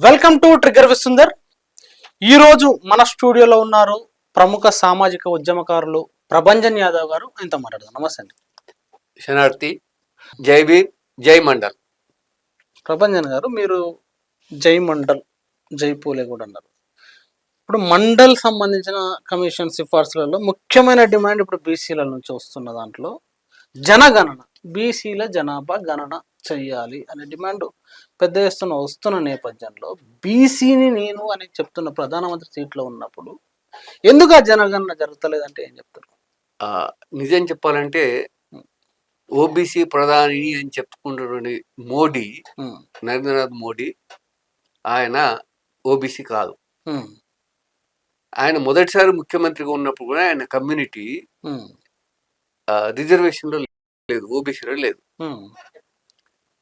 Welcome to trigger with Sundar. ఈరోజు మన స్టూడియోలో ఉన్నారు ప్రముఖ సామాజిక ఉద్యమకారులు ప్రభంజన్ యాదవ్ గారు. ఆయనతో మాట్లాడదాం. నమస్తే అండి. శనార్థి. జై భీమ్, జై మండల్. ప్రభంజన్ గారు, మీరు జై మండల్, జై పూలే కూడా అన్నారు. ఇప్పుడు మండల్ సంబంధించిన కమిషన్ సిఫార్సులలో ముఖ్యమైన డిమాండ్ ఇప్పుడు బీసీల నుంచి వస్తున్న దాంట్లో జనగణన, బీసీల జనాభా గణన చెయ్యాలి అనే డిమాండ్ పెద్ద ఎత్తున వస్తున్న నేపథ్యంలో బీసీని నేను అని చెప్తున్న ప్రధానమంత్రి సీట్లో ఉన్నప్పుడు ఎందుకు ఆ జనగణన జరుగుతలేదంటే ఏం చెప్తారు? నిజం చెప్పాలంటే ఓబీసీ ప్రధాని అని చెప్పుకుంటున్న మోడీ, నరేంద్రనాథ్ మోడీ, ఆయన ఓబీసీ కాదు. ఆయన మొదటిసారి ముఖ్యమంత్రిగా ఉన్నప్పుడు కూడా ఆయన కమ్యూనిటీ రిజర్వేషన్లో లేదు, ఓబీసీలో లేదు.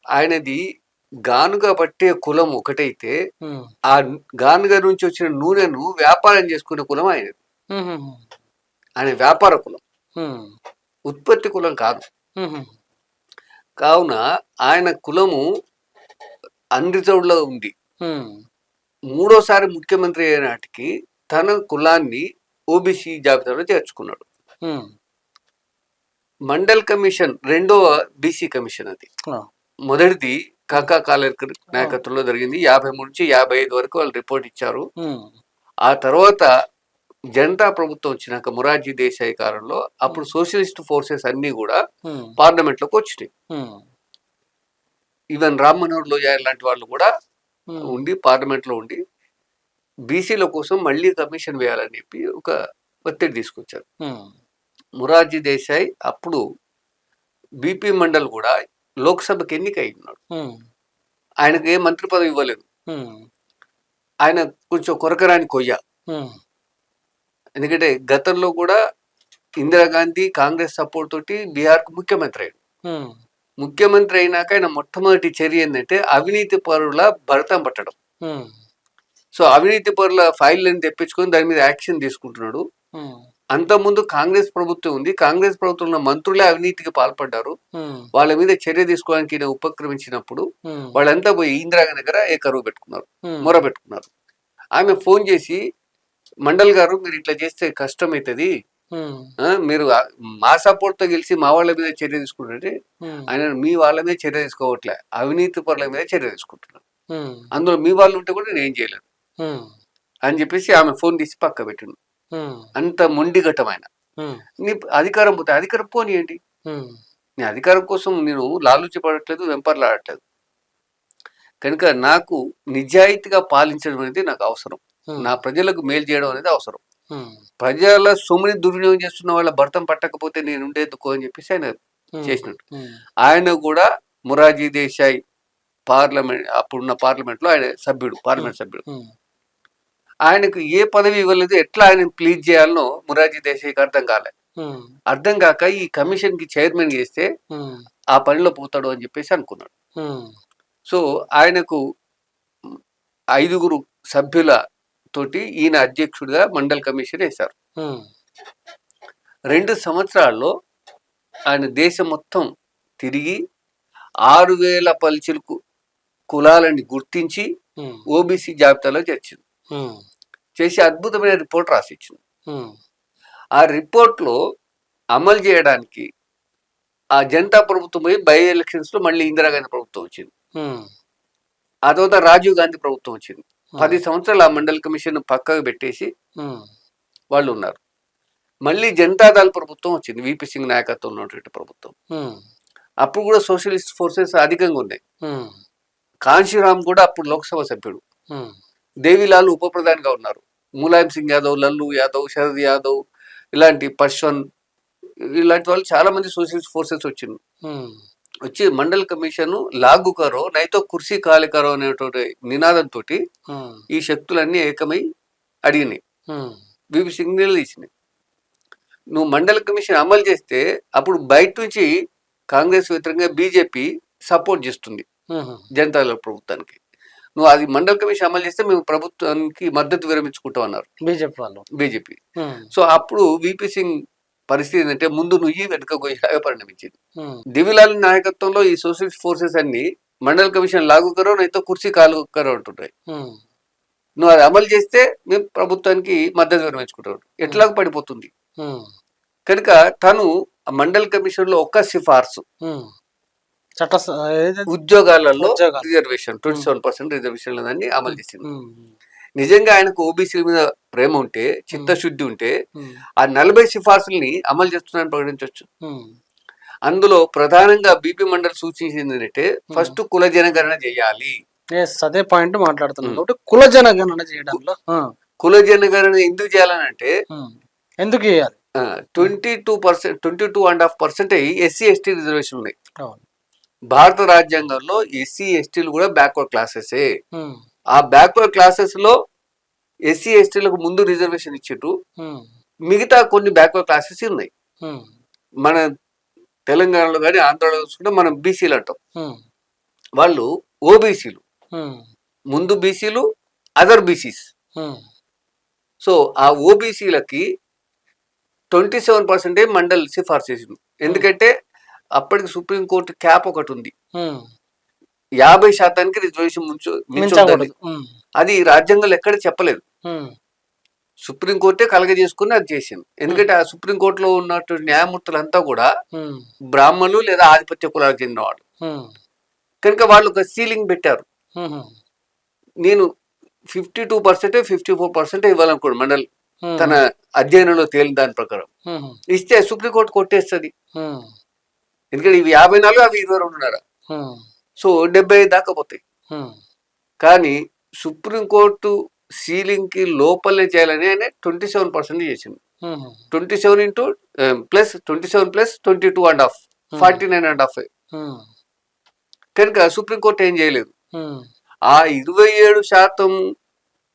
ఆయనది గానుగా పట్టే కులం ఒకటైతే ఆ గానుగా నుంచి వచ్చిన నూనెను వ్యాపారం చేసుకునే కులం ఆయన. ఆయన వ్యాపార కులం, ఉత్పత్తి కులం కాదు. కావున ఆయన కులము అన్రిజర్వ్డ్ లో ఉంది. మూడోసారి ముఖ్యమంత్రి అయిన నాటికి తన కులాన్ని ఓబీసీ జాబితాలో చేర్చుకున్నాడు. మండల్ కమిషన్ రెండవ బీసీ కమిషన్. అది మొదటిది కాకా కాలేకర్ నాయకత్వంలో జరిగింది. 53 నుంచి 55 వరకు వాళ్ళు రిపోర్ట్ ఇచ్చారు. ఆ తర్వాత జనతా ప్రభుత్వం వచ్చినాక మొరార్జీ దేశాయ్ కాలంలో అప్పుడు సోషలిస్ట్ ఫోర్సెస్ అన్ని కూడా పార్లమెంట్ లోకి వచ్చినాయి. ఈవెన్ రామ్ మనోహర్ లోహియా లాంటి వాళ్ళు కూడా ఉండి పార్లమెంట్ లో ఉండి బీసీల కోసం మళ్ళీ కమిషన్ వేయాలని చెప్పి ఒక ఒత్తిడి తీసుకొచ్చారు. మొరార్జీ దేశాయ్ అప్పుడు బీపీ మండల్ కూడా లోక్సభకి ఎన్నిక అయినాడు. ఆయనకు ఏ మంత్రి పదవి ఇవ్వలేదు. ఆయన కొంచెం కొరకరాని కొయ్య. ఎందుకంటే గతంలో కూడా ఇందిరాగాంధీ కాంగ్రెస్ సపోర్ట్ తోటి బీహార్కు ముఖ్యమంత్రి అయ్యాడు. ముఖ్యమంత్రి అయినాక ఆయన మొట్టమొదటి చర్య ఏంటంటే అవినీతి పరుల భరతం పట్టడం. సో అవినీతి పరుల ఫైళ్ళని తెప్పించుకొని దాని మీద యాక్షన్ తీసుకుంటున్నాడు. అంతకుముందు కాంగ్రెస్ ప్రభుత్వం ఉంది. కాంగ్రెస్ ప్రభుత్వంలో మంత్రులే అవినీతికి పాల్పడ్డారు. వాళ్ళ మీద చర్య తీసుకోవడానికి ఈయన ఉపక్రమించినప్పుడు వాళ్ళంతా పోయి ఇందిరాగాంధీ దగ్గర కరువు పెట్టుకున్నారు, మొర పెట్టుకున్నారు. ఆమె ఫోన్ చేసి, మండల్ గారు మీరు ఇట్లా చేస్తే కష్టం అవుతుంది, మీరు మా సపోర్ట్ తో గెలిచి మా వాళ్ళ మీద చర్య తీసుకుంటుంటే ఆయన మీ వాళ్ళ మీద చర్య తీసుకోవట్లే, అవినీతి పరుల మీద చర్య తీసుకుంటున్నారు, అందులో మీ వాళ్ళు ఉంటే కూడా నేను ఏం చేయలేను అని చెప్పేసి ఆమె ఫోన్ తీసి పక్క పెట్టిండు. అంత మొండిఘటమైన నీ అధికారం పోతే అధికారం పోనీయండి, నీ అధికారం కోసం నేను లాలూచి పడట్లేదు, వెంపర్లాడట్లేదు, కనుక నాకు నిజాయితీగా పాలించడం అనేది నాకు అవసరం, నా ప్రజలకు మేలు చేయడం అనేది అవసరం, ప్రజల సొమ్ముని దుర్వినియోగం చేస్తున్న వాళ్ళ భర్తం పట్టకపోతే నేను ఉండేందుకు అని చెప్పేసి ఆయన చేసినట్టు. ఆయన కూడా మొరార్జీ దేశాయ్ పార్లమెంట్, అప్పుడున్న పార్లమెంట్ లో ఆయన సభ్యుడు, పార్లమెంట్ సభ్యుడు. ఆయనకు ఏ పదవి ఇవ్వలేదు, ఎట్లా ఆయన ప్లీజ్ చేయాలనో మొరార్జీ దేశాయ్కి అర్థం కాలే. అర్థం కాక ఈ కమిషన్ కి చైర్మన్ చేస్తే ఆ పనిలో పోతాడు అని చెప్పేసి అనుకున్నాడు. సో ఆయనకు 5 సభ్యుల తోటి ఈయన అధ్యక్షుడిగా మండల్ కమిషన్ వేశారు. 2 సంవత్సరాల్లో ఆయన దేశం మొత్తం తిరిగి 6000 పల్చిలకు కులాలని గుర్తించి ఓబీసీ జాబితాలో చేర్చింది. చేసి అద్భుతమైన రిపోర్ట్ రాసిచ్చింది. ఆ రిపోర్ట్ లో అమలు చేయడానికి ఆ జనతా ప్రభుత్వం పోయి బై ఎలక్షన్స్ లో మళ్ళీ ఇందిరాగాంధీ ప్రభుత్వం వచ్చింది. ఆ తర్వాత రాజీవ్ గాంధీ ప్రభుత్వం వచ్చింది. 10 సంవత్సరాలు ఆ మండల్ కమిషన్ పక్కకు పెట్టేసి వాళ్ళు ఉన్నారు. మళ్ళీ జనతాదళ్ ప్రభుత్వం వచ్చింది, విపి సింగ్ నాయకత్వంలో ఉన్నటువంటి ప్రభుత్వం. అప్పుడు కూడా సోషలిస్ట్ ఫోర్సెస్ అధికంగా ఉన్నాయి. కాంశీరామ్ కూడా అప్పుడు లోక్సభ సభ్యుడు, దేవిలాల్ ఉప ప్రధానిగా ఉన్నారు, ములాయం సింగ్ యాదవ్, లల్లు యాదవ్, శరద్ యాదవ్, ఇలాంటి పశ్వన్, ఇలాంటి వాళ్ళు చాలా మంది సోషలిస్ట్ ఫోర్సెస్ వచ్చింది. వచ్చి మండల్ కమిషన్ లాగు కరో నైతో కుర్సీ ఖాళీ కరో అనేటువంటి నినాదంతో ఈ శక్తులన్నీ ఏకమై అడిగినాయి, విపి సింగ్ నిలదీసినాయి. నువ్వు మండల్ కమిషన్ అమలు చేస్తే అప్పుడు బయట నుంచి కాంగ్రెస్ వ్యతిరేకంగా బీజేపీ సపోర్ట్ చేస్తుంది జనతాదళ ప్రభుత్వానికి, నువ్వు అది మండల్ కమిషన్ అమలు చేస్తే మేము ప్రభుత్వానికి మద్దతు విరమించుకుంటాం అన్నారు బీజేపీ. సో అప్పుడు విపి సింగ్ పరిస్థితి ఏంటంటే ముందు నుయ్యి వెనుక గొయ్యలాగా పరిణమించింది. దేవిలాల్ నాయకత్వంలో ఈ సోషలిస్ట్ ఫోర్సెస్ అన్ని మండల్ కమిషన్ లాగు కరో నైతో కుర్చీ కాలు కరో అంటున్నాయి. ఉమ్, నువ్వు అది అమలు చేస్తే మేము ప్రభుత్వానికి మద్దతు విరమించుకుంటాం. ఎట్లాగో పడిపోతుంది. ఉమ్, కనుక తను ఆ మండల్ కమిషన్ లో ఒక్క సిఫార్సు ఉమ్. చట్ట స- ఏదది? ఉద్యోగాలలో ఉద్యోగాలు. రిజర్వేషన్ 27% రిజర్వేషన్లు దాన్ని అమలు చేసింది. ఉమ్, నిజంగా ఆయనకు ఓబీసీల మీద ప్రేమ ఉంటే, చిత్తశుద్ధి ఉంటే ఉమ్, ఆ 40 సిఫార్సుల్ని అమలు చేస్తున్నారని ప్రకటించవచ్చు. ఉమ్, అందులో ప్రధానంగా బీపీ మండల్ సూచించింది ఏంటంటే ఫస్ట్ కుల జనగణన చేయాలి. ఎస్, అదే పాయింట్ మాట్లాడుతున్నాం ఉమ్. కాబట్టి కుల జనగణన చేయడంలో కుల జనగణన ఎందుకు చేయాలని అంటే ఎందుకు చేయాలి? 22.5% ఎస్సీ ఎస్టీ రిజర్వేషన్ ఉన్నాయి. అవును. భారత రాజ్యాంగంలో ఎస్సీ ఎస్టీలు కూడా బ్యాక్వర్డ్ క్లాసెసే. ఉమ్, ఆ బ్యాక్వర్డ్ క్లాసెస్ లో ఎస్సీ ఎస్టీలకు ముందు రిజర్వేషన్ ఇచ్చిండ్రు. ఉమ్, మిగతా కొన్ని బ్యాక్వర్డ్ క్లాసెస్ ఉన్నాయి. ఉమ్, మన తెలంగాణలో కానీ ఆంధ్రలో చూసుకుంటే మనం బీసీలు అంటాం. ఉమ్, వాళ్ళు ఓబీసీలు, ఉమ్, ముందు బీసీలు, అదర్ బీసీస్. ఉమ్, సో ఆ ఓబీసీలకి 27% మండల్ సిఫార్సు చేసింది. ఎందుకంటే అప్పటికి సుప్రీంకోర్టు క్యాప్ ఒకటి ఉంది, ఉమ్. 50% రిజర్వేషన్ మించొద్దని. మించకూడదు. ఉమ్, అది రాజ్యాంగంలో ఎక్కడ చెప్పలేదు. ఉమ్, సుప్రీంకోర్టే కలగజేసుకుని అది చేసింది. ఎందుకంటే ఆ సుప్రీంకోర్టులో ఉన్నటువంటి న్యాయమూర్తులంతా కూడా ఉమ్, బ్రాహ్మణులు లేదా ఆధిపత్య కులాలకు చెందిన వాళ్ళు. ఉమ్, కనుక వాళ్ళు ఒక సీలింగ్ పెట్టారు. ఉమ్, నేను 52% 54% ఇవ్వాలనుకోండి మండల్ ఉమ్, తన అధ్యయనంలో తేలిన దాని ప్రకారం ఉమ్, ఇస్తే సుప్రీంకోర్టు కొట్టేస్తుంది. ఉమ్, ఎందుకంటే ఇవి 54, అవి 22.5. ఉమ్, సో 75 దాకా పోతాయి. ఉమ్, కానీ సుప్రీంకోర్టు సీలింగ్ కి లోపలనే చేయాలని ఆయన 27% చేసింది. ఉమ్, 27 ఇంటూ ప్లస్ 27 ప్లస్ 22.5 49.5. ఉమ్, కనుక సుప్రీంకోర్టు ఏం చేయలేదు. ఉమ్, ఆ 27%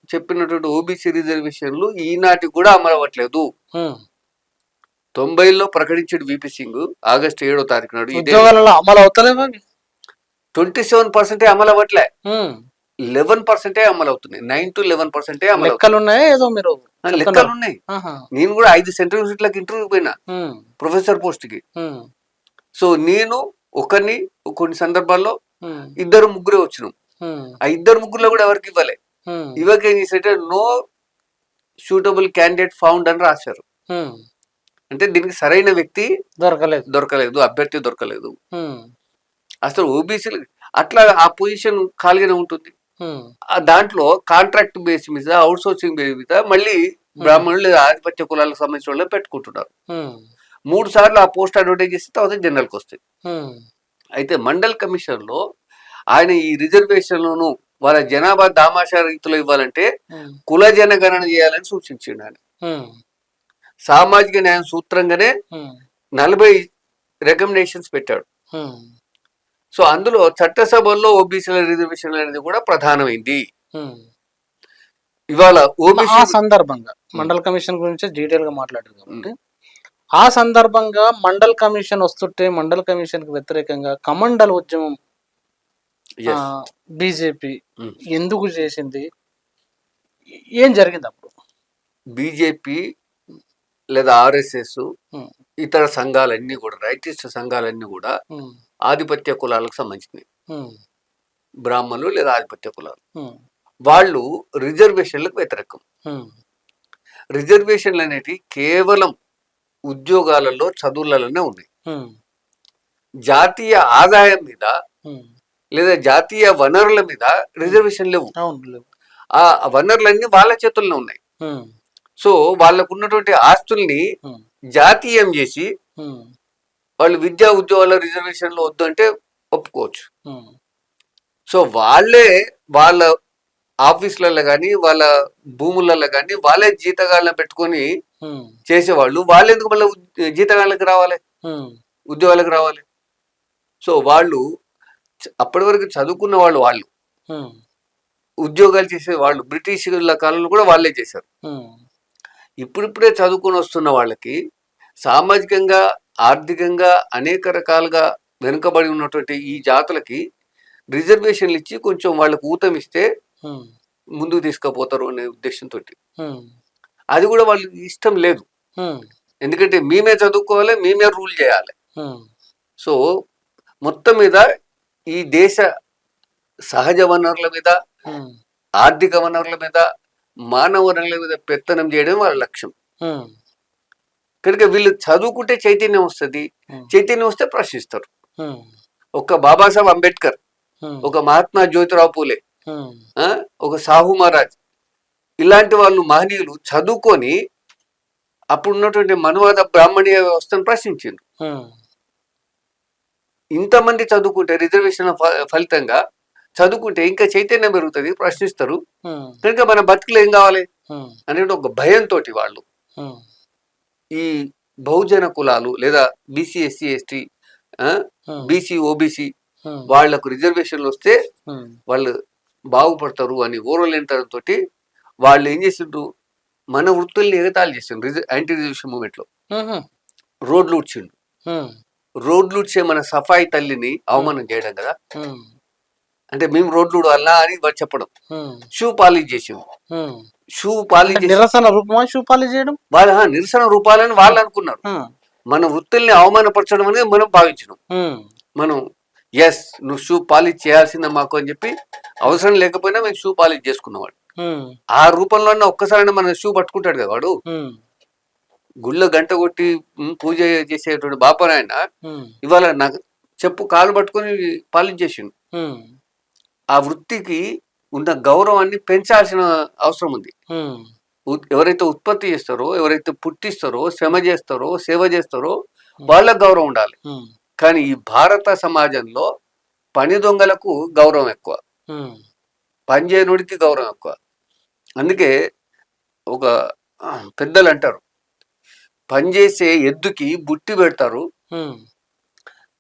చెప్పినటువంటి ఓబీసీ రిజర్వేషన్లు ఈనాటికి కూడా అమలు అవ్వట్లేదు. ఉమ్. 90లో ప్రకటించాడు విపి సింగ్ ఆగస్టు 7వ తారీఖు నాడు. ఇదే ఉద్యోగాలలో అమలు అవుతలేవు అవి. 27% అమలు అవ్వట్లే, ఉమ్. 11% అమలు అవుతున్నాయి. 9 to 11% అమలు లెక్కలు ఉన్నాయా ఏదో మీరు అవుతున్నాయి. లెక్కలు ఉన్నాయి. ఆహా. నేను కూడా 5 సెంట్రల్ యూనివర్సిటీలకు ఇంటర్వ్యూ పోయినా ఉమ్, ప్రొఫెసర్ పోస్ట్ కి. ఉమ్, సో నేను ఒకరిని కొన్ని సందర్భాల్లో ఉమ్, 2-3 వచ్చినాం. ఉమ్, ఆ 2-3లో కూడా ఎవరికి ఇవ్వలే. ఉమ్, ఇవ్వక ఏం చేశారంటే నో సూటబుల్ క్యాండిడేట్ ఫౌండ్ అని రాశారు. ఉమ్. అంటే దీనికి సరైన వ్యక్తి దొరకలేదు. అభ్యర్థి దొరకలేదు. ఉమ్, అసలు ఓబీసీలు అట్లా ఆ పొజిషన్ ఖాళీగానే ఉంటుంది. ఉమ్, ఆ దాంట్లో కాంట్రాక్ట్ బేస్ మీద, అవుట్ సోర్సింగ్ బేస్ మీద మళ్ళీ బ్రాహ్మణులు లేదా ఆధిపత్య కులాలకు సంబంధించిన వాళ్ళు పెట్టుకుంటున్నారు. ఉమ్, 3 సార్లు ఆ పోస్ట్ అడ్వర్టైజ్ చేస్తే తర్వాత జనరల్కి వస్తాయి. ఉమ్, అయితే మండల్ కమిషన్ లో ఆయన ఈ రిజర్వేషన్లను వాళ్ళ జనాభా దామాషా రీతిలో ఇవ్వాలంటే ఉమ్, కుల జనగణన చేయాలని సూచించిండు ఆయన. ఉమ్, సామాజిక న్యాయం సూత్రంగానే ఉమ్, 40 రికమెండేషన్స్ పెట్టాడు. ఉమ్, సో అందులో చట్టసభల్లో ఓబీసీల రిజర్వేషన్ అనేది కూడా ప్రధానమైంది. ఉమ్. ఇవాళ ఆ ఓబీసీ సందర్భంగా మండల్ కమిషన్ గురించి డీటెయిల్ గా మాట్లాడారు కాబట్టి ఆ సందర్భంగా మండల్ కమిషన్ వస్తుంటే మండల్ కమిషన్ కు వ్యతిరేకంగా కమండల్ ఉద్యమం బీజేపీ ఎందుకు చేసింది? ఏం జరిగింది అప్పుడు? బీజేపీ లేదా ఆర్ఎస్ఎస్ ఉమ్, ఇతర సంఘాలన్నీ కూడా రైటిస్ట్ సంఘాలన్నీ కూడా ఉమ్, ఆధిపత్య కులాలకు సంబంధించినవి. ఉమ్, బ్రాహ్మణులు లేదా ఆధిపత్య కులాలు ఉమ్, వాళ్ళు రిజర్వేషన్లకు వ్యతిరేకం. ఉమ్, రిజర్వేషన్లు అనేవి కేవలం ఉద్యోగాలలో చదువులలోనే ఉన్నాయి. ఉమ్, జాతీయ ఆదాయం మీద ఉమ్. లేదా జాతీయ వనరుల మీద రిజర్వేషన్ లేవు. అవును, లేవు. ఆ వనరులన్నీ వాళ్ళ చేతుల్లో ఉన్నాయి. ఉమ్, సో వాళ్ళకు ఉన్నటువంటి ఆస్తుల్ని ఉమ్, జాతీయం చేసి ఉమ్, వాళ్ళు విద్యా ఉద్యోగాల రిజర్వేషన్లు వద్దు అంటే ఒప్పుకోవచ్చు. ఉమ్, సో వాళ్ళే వాళ్ళ ఆఫీసులలో కానీ వాళ్ళ భూములలో కానీ వాళ్ళే జీతగాళ్ళని పెట్టుకొని ఉమ్, చేసేవాళ్ళు. వాళ్ళు ఎందుకు మళ్ళీ జీతగాళ్ళకి రావాలి, ఉమ్, ఉద్యోగాలకు రావాలి? సో వాళ్ళు అప్పటి వరకు చదువుకున్న వాళ్ళు ఉమ్, ఉద్యోగాలు చేసే వాళ్ళు బ్రిటిషర్ల కాలంలో కూడా వాళ్ళే చేశారు. ఉమ్, ఇప్పుడిప్పుడే చదువుకొని వస్తున్న వాళ్ళకి సామాజికంగా ఆర్థికంగా అనేక రకాలుగా వెనుకబడి ఉన్నటువంటి ఈ జాతులకి రిజర్వేషన్లు ఇచ్చి కొంచెం వాళ్ళకు ఊతమిస్తే ఉమ్, ముందుకు తీసుకుపోతారు అనే ఉద్దేశంతో ఉమ్, అది కూడా వాళ్ళకి ఇష్టం లేదు. ఉమ్, ఎందుకంటే మేమే చదువుకోవాలి, మేమే రూల్ చేయాలి. ఉమ్, సో మొత్తం మీద ఈ దేశ సహజ వనరుల మీద, ఆర్థిక వనరుల మీద, మానవ వనరుల మీద పెత్తనం చేయడం వాళ్ళ లక్ష్యం. కనుక వీళ్ళు చదువుకుంటే చైతన్యం వస్తుంది, చైతన్యం వస్తే ప్రశ్నిస్తారు. ఒక బాబాసాహెబ్ అంబేద్కర్, ఒక మహాత్మా జ్యోతిరావు పూలే, ఒక సాహు మహారాజ్, ఇలాంటి వాళ్ళు మహనీయులు చదువుకొని అప్పుడు ఉన్నటువంటి మనువాద బ్రాహ్మణీయ వ్యవస్థను ప్రశ్నించారు. ఇంతమంది చదువుకుంటే, రిజర్వేషన్ ఫలితంగా చదువుకుంటే ఇంకా చైతన్యం పెరుగుతుంది, ప్రశ్నిస్తారు. కనుక మన బతుకులు ఏం కావాలి అనేది ఒక భయంతో వాళ్ళు ఈ బహుజన కులాలు లేదా BC, SC, ST, BC, OBC వాళ్లకు రిజర్వేషన్లు వస్తే వాళ్ళు బాగుపడతారు అని ఓరలేంతరంతో వాళ్ళు ఏం చేసిండ్రు, మన వృత్తుల్ని ఎగతాళి చేసిండ్రు. యాంటీ రిజర్వేషన్ మూవ్మెంట్ లో రోడ్లు ఉడ్చిండు. రోడ్లు ఉడ్చే మన సఫాయి తల్లిని అవమానం చేయడం కదా. అంటే మేము రోడ్లు ఉడవాలా అని వాళ్ళు చెప్పడం. షూ పాలిష్ చేసిండు. షూ పాలిష్ నిరసన రూపమా షూ పాలిష్ చేయడం? వాళ్ళ నిరసన రూపాలని వాళ్ళు అనుకున్నారు. మన వృత్తుల్ని అవమానపరచడం అనేది మనం భావించినాం. మనం ఎస్ నువ్వు షూ పాలిష్ చేయాల్సిందే మాకు అని చెప్పి అవసరం లేకపోయినా మేము షూ పాలిష్ చేసుకున్నవాడు. ఆ రూపంలో ఒక్కసారైనా మన షూ పట్టుకుంటాడు కదా వాడు. గుళ్ళో గంట కొట్టి పూజ చేసేటువంటి బాపనాయన ఇవాళ నాకు చెప్పు కాలు పట్టుకొని పాలిష్ చేసిండు. ఆ వృత్తికి ఉన్న గౌరవాన్ని పెంచాల్సిన అవసరం ఉంది. ఎవరైతే ఉత్పత్తి చేస్తారో, ఎవరైతే పుట్టిస్తారో, శ్రమ చేస్తారో, సేవ చేస్తారో వాళ్ళకు గౌరవం ఉండాలి. కానీ ఈ భారత సమాజంలో పని దొంగలకు గౌరవం ఎక్కువ, పనిచేయనుడికి గౌరవం ఎక్కువ. అందుకే ఒక పెద్దలు అంటారు, పనిచేసే ఎద్దుకి బుట్టి పెడతారు,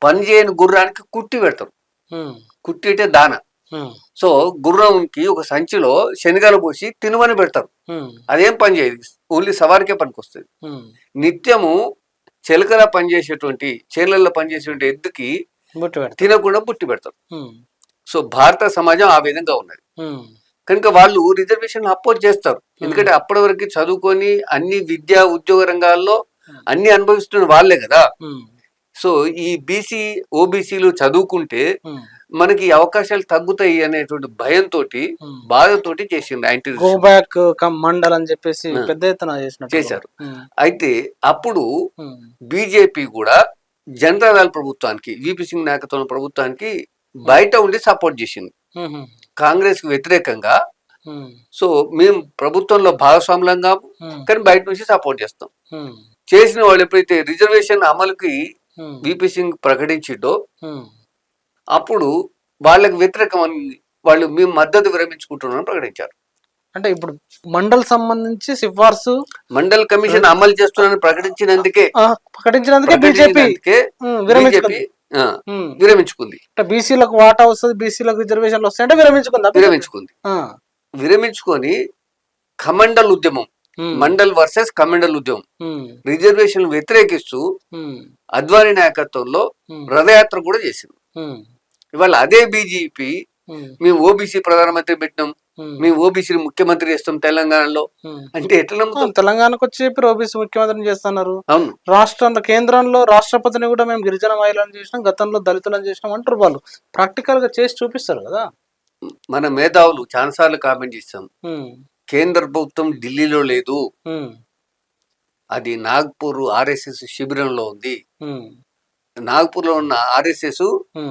పనిచేయని గుర్రానికి కుట్టి పెడతారు. కుట్టి అంటే దాన. సో గుర్రంకి ఒక సంచిలో శనగలు పోసి తినమని పెడతారు. అదేం పని చేయదు, ఓన్లీ సవారికే పనికొస్తుంది. నిత్యము చెలకలా పనిచేసేటువంటి, చేనులలో పనిచేసేటువంటి ఎద్దుకి తినకుండా బుట్టి పెడతారు. సో భారత సమాజం ఆ విధంగా ఉన్నది. కనుక వాళ్ళు రిజర్వేషన్ అపోజ్ చేస్తారు. ఎందుకంటే అప్పటి వరకు చదువుకొని అన్ని విద్యా ఉద్యోగ రంగాల్లో అన్ని అనుభవిస్తున్న వాళ్ళే కదా. సో ఈ బీసీ, ఓబీసీలు చదువుకుంటే మనకి అవకాశాలు తగ్గుతాయి అనేటువంటి భయంతో, బాధతోటి చేసింది మండల్ అని చెప్పేసి పెద్ద ఎత్తున చేశారు. అయితే అప్పుడు బీజేపీ కూడా జనతాదళ ప్రభుత్వానికి, విపి సింగ్ నాయకత్వం ప్రభుత్వానికి బయట ఉండి సపోర్ట్ చేసింది కాంగ్రెస్ కు వ్యతిరేకంగా. సో మేము ప్రభుత్వంలో భాగస్వాములంగా కానీ బయట నుంచి సపోర్ట్ చేస్తాం. చేసిన వాళ్ళు ఎప్పుడైతే రిజర్వేషన్ అమలుకి విపి సింగ్ ప్రకటించిండో అప్పుడు వాళ్ళకి వ్యతిరేకం వాళ్ళు మేము మద్దతు విరమించుకుంటున్నామని ప్రకటించారు. అంటే ఇప్పుడు మండల్ సంబంధించి సిఫార్సు మండల్ కమిషన్ అమలు చేస్తున్నారని ప్రకటించినందుకే బీజేపీ విరమించుకుంది. బీసీలకు వాటా వస్తుంది, బీసీలకు రిజర్వేషన్లు వస్తాయంటే విరమించుకొని కమండల్ ఉద్యమం, మండల్ వర్సెస్ కమండల్ ఉద్యమం, రిజర్వేషన్ వ్యతిరేకిస్తూ అద్వానీ నాయకత్వంలో రథయాత్ర కూడా చేసింది. ఇవాళ అదే బీజేపీ మేము ఓబీసీ ప్రధానమంత్రి పెట్టినాం, మేము ఓబీసీ ముఖ్యమంత్రి చేస్తాం తెలంగాణలో అంటే ఎట్లా నమ్ముతాం? తెలంగాణకు వచ్చి ఓబీసీ ముఖ్యమంత్రిని చేస్తున్నారు. అవును, రాష్ట్రంలో కేంద్రంలో రాష్ట్రపతిని కూడా మేము గిరిజన మహిళలను చేసినాం, గతంలో దళితులను చేసినాం అంటారు. వాళ్ళు ప్రాక్టికల్ గా చేసి చూపిస్తారు కదా. మన మేధావులు చాలాసార్లు కామెంట్ చేస్తాం, కేంద్ర ప్రభుత్వం ఢిల్లీలో లేదు, అది నాగ్పూర్ ఆర్ఎస్ఎస్ శిబిరంలో ఉంది. నాగ్పూర్ లో ఉన్న ఆర్ఎస్ఎస్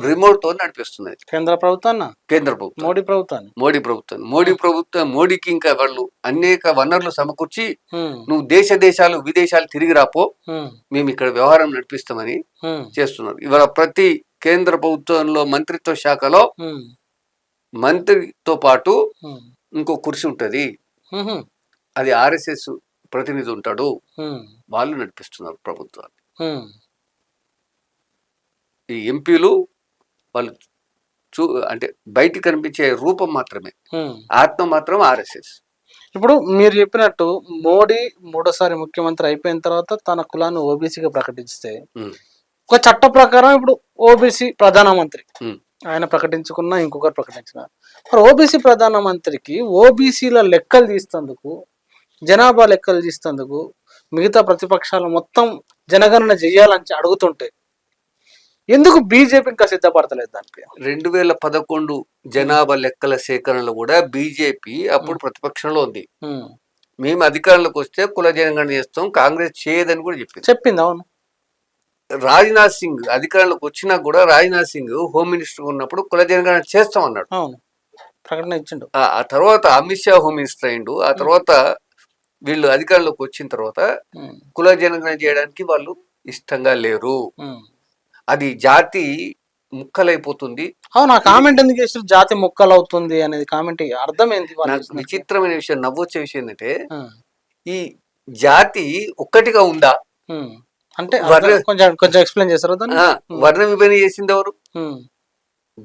రిమోట్ తో నడిపిస్తున్నది కేంద్ర ప్రభుత్వం, మోడీ ప్రభుత్వం. మోడీకి ఇంకా వాళ్ళు అనేక వనరులు సమకూర్చి నువ్వు దేశాలు విదేశాలు తిరిగి రాపో, మేము ఇక్కడ వ్యవహారం నడిపిస్తామని చేస్తున్నారు. ఇవాళ ప్రతి కేంద్ర ప్రభుత్వంలో మంత్రిత్వ శాఖలో మంత్రితో పాటు ఇంకో కుర్చీ ఉంటది, అది ఆర్ఎస్ఎస్ ప్రతినిధి ఉంటాడు, వాళ్ళు నడిపిస్తున్నారు ప్రభుత్వాన్ని. ఈ ఎంపీలు వాళ్ళు అంటే బయటికి కనిపించే రూపం మాత్రమే, ఆత్మ మాత్రం ఆర్ఎస్ఎస్. ఇప్పుడు మీరు చెప్పినట్టు మోడీ మూడోసారి ముఖ్యమంత్రి అయిపోయిన తర్వాత తన కులాన్ని ఓబీసీగా ప్రకటిస్తే ఒక చట్ట ప్రకారం ఇప్పుడు ఓబీసీ ప్రధానమంత్రి ఆయన ప్రకటించుకున్నా ఇంకొకరు ప్రకటించిన, మరి ఓబీసీ ప్రధానమంత్రికి ఓబీసీల లెక్కలు తీస్తందుకు, జనాభా లెక్కలు తీస్తందుకు మిగతా ప్రతిపక్షాలు మొత్తం జనగణన చెయ్యాలని అడుగుతుంటే ఎందుకు బీజేపీ ఇంకా సిద్ధపడతలేదు దానికి? 2011 జనాభా లెక్కల సేకరణలో కూడా బీజేపీ అప్పుడు ప్రతిపక్షంలో ఉంది. మేము అధికారంలోకి వస్తే కుల జనగణన చేస్తాం, కాంగ్రెస్ చేయదని కూడా చెప్పింది. అవును. రాజ్నాథ్ సింగ్ అధికారంలోకి వచ్చినా కూడా రాజ్నాథ్ సింగ్ హోమ్ మినిస్టర్ ఉన్నప్పుడు కుల జనగణన చేస్తాం అన్నాడు. అవును, ప్రకటన ఇచ్చిండు. ఆ తర్వాత అమిత్ షా హోమ్ మినిస్టర్ అయిండు. ఆ తర్వాత వీళ్ళు అధికారంలోకి వచ్చిన తర్వాత కుల జనగణన చేయడానికి వాళ్ళు ఇష్టంగా లేరు. అది జాతి ముక్కలైపోతుంది. అవును, ఆ కామెంట్ ఎందుకు చేస్తారు? జాతి ముక్కలు అవుతుంది అనేది కామెంట్ అర్థం ఏంటి? నాకు విచిత్రమైన విషయం, నవ్వొచ్చే విషయం ఏంటంటే ఈ జాతి ఒక్కటిగా ఉందా అంటే కొంచెం ఎక్స్ప్లెయిన్ చేస్తారు. వర్ణ విభజన చేసింది ఎవరు?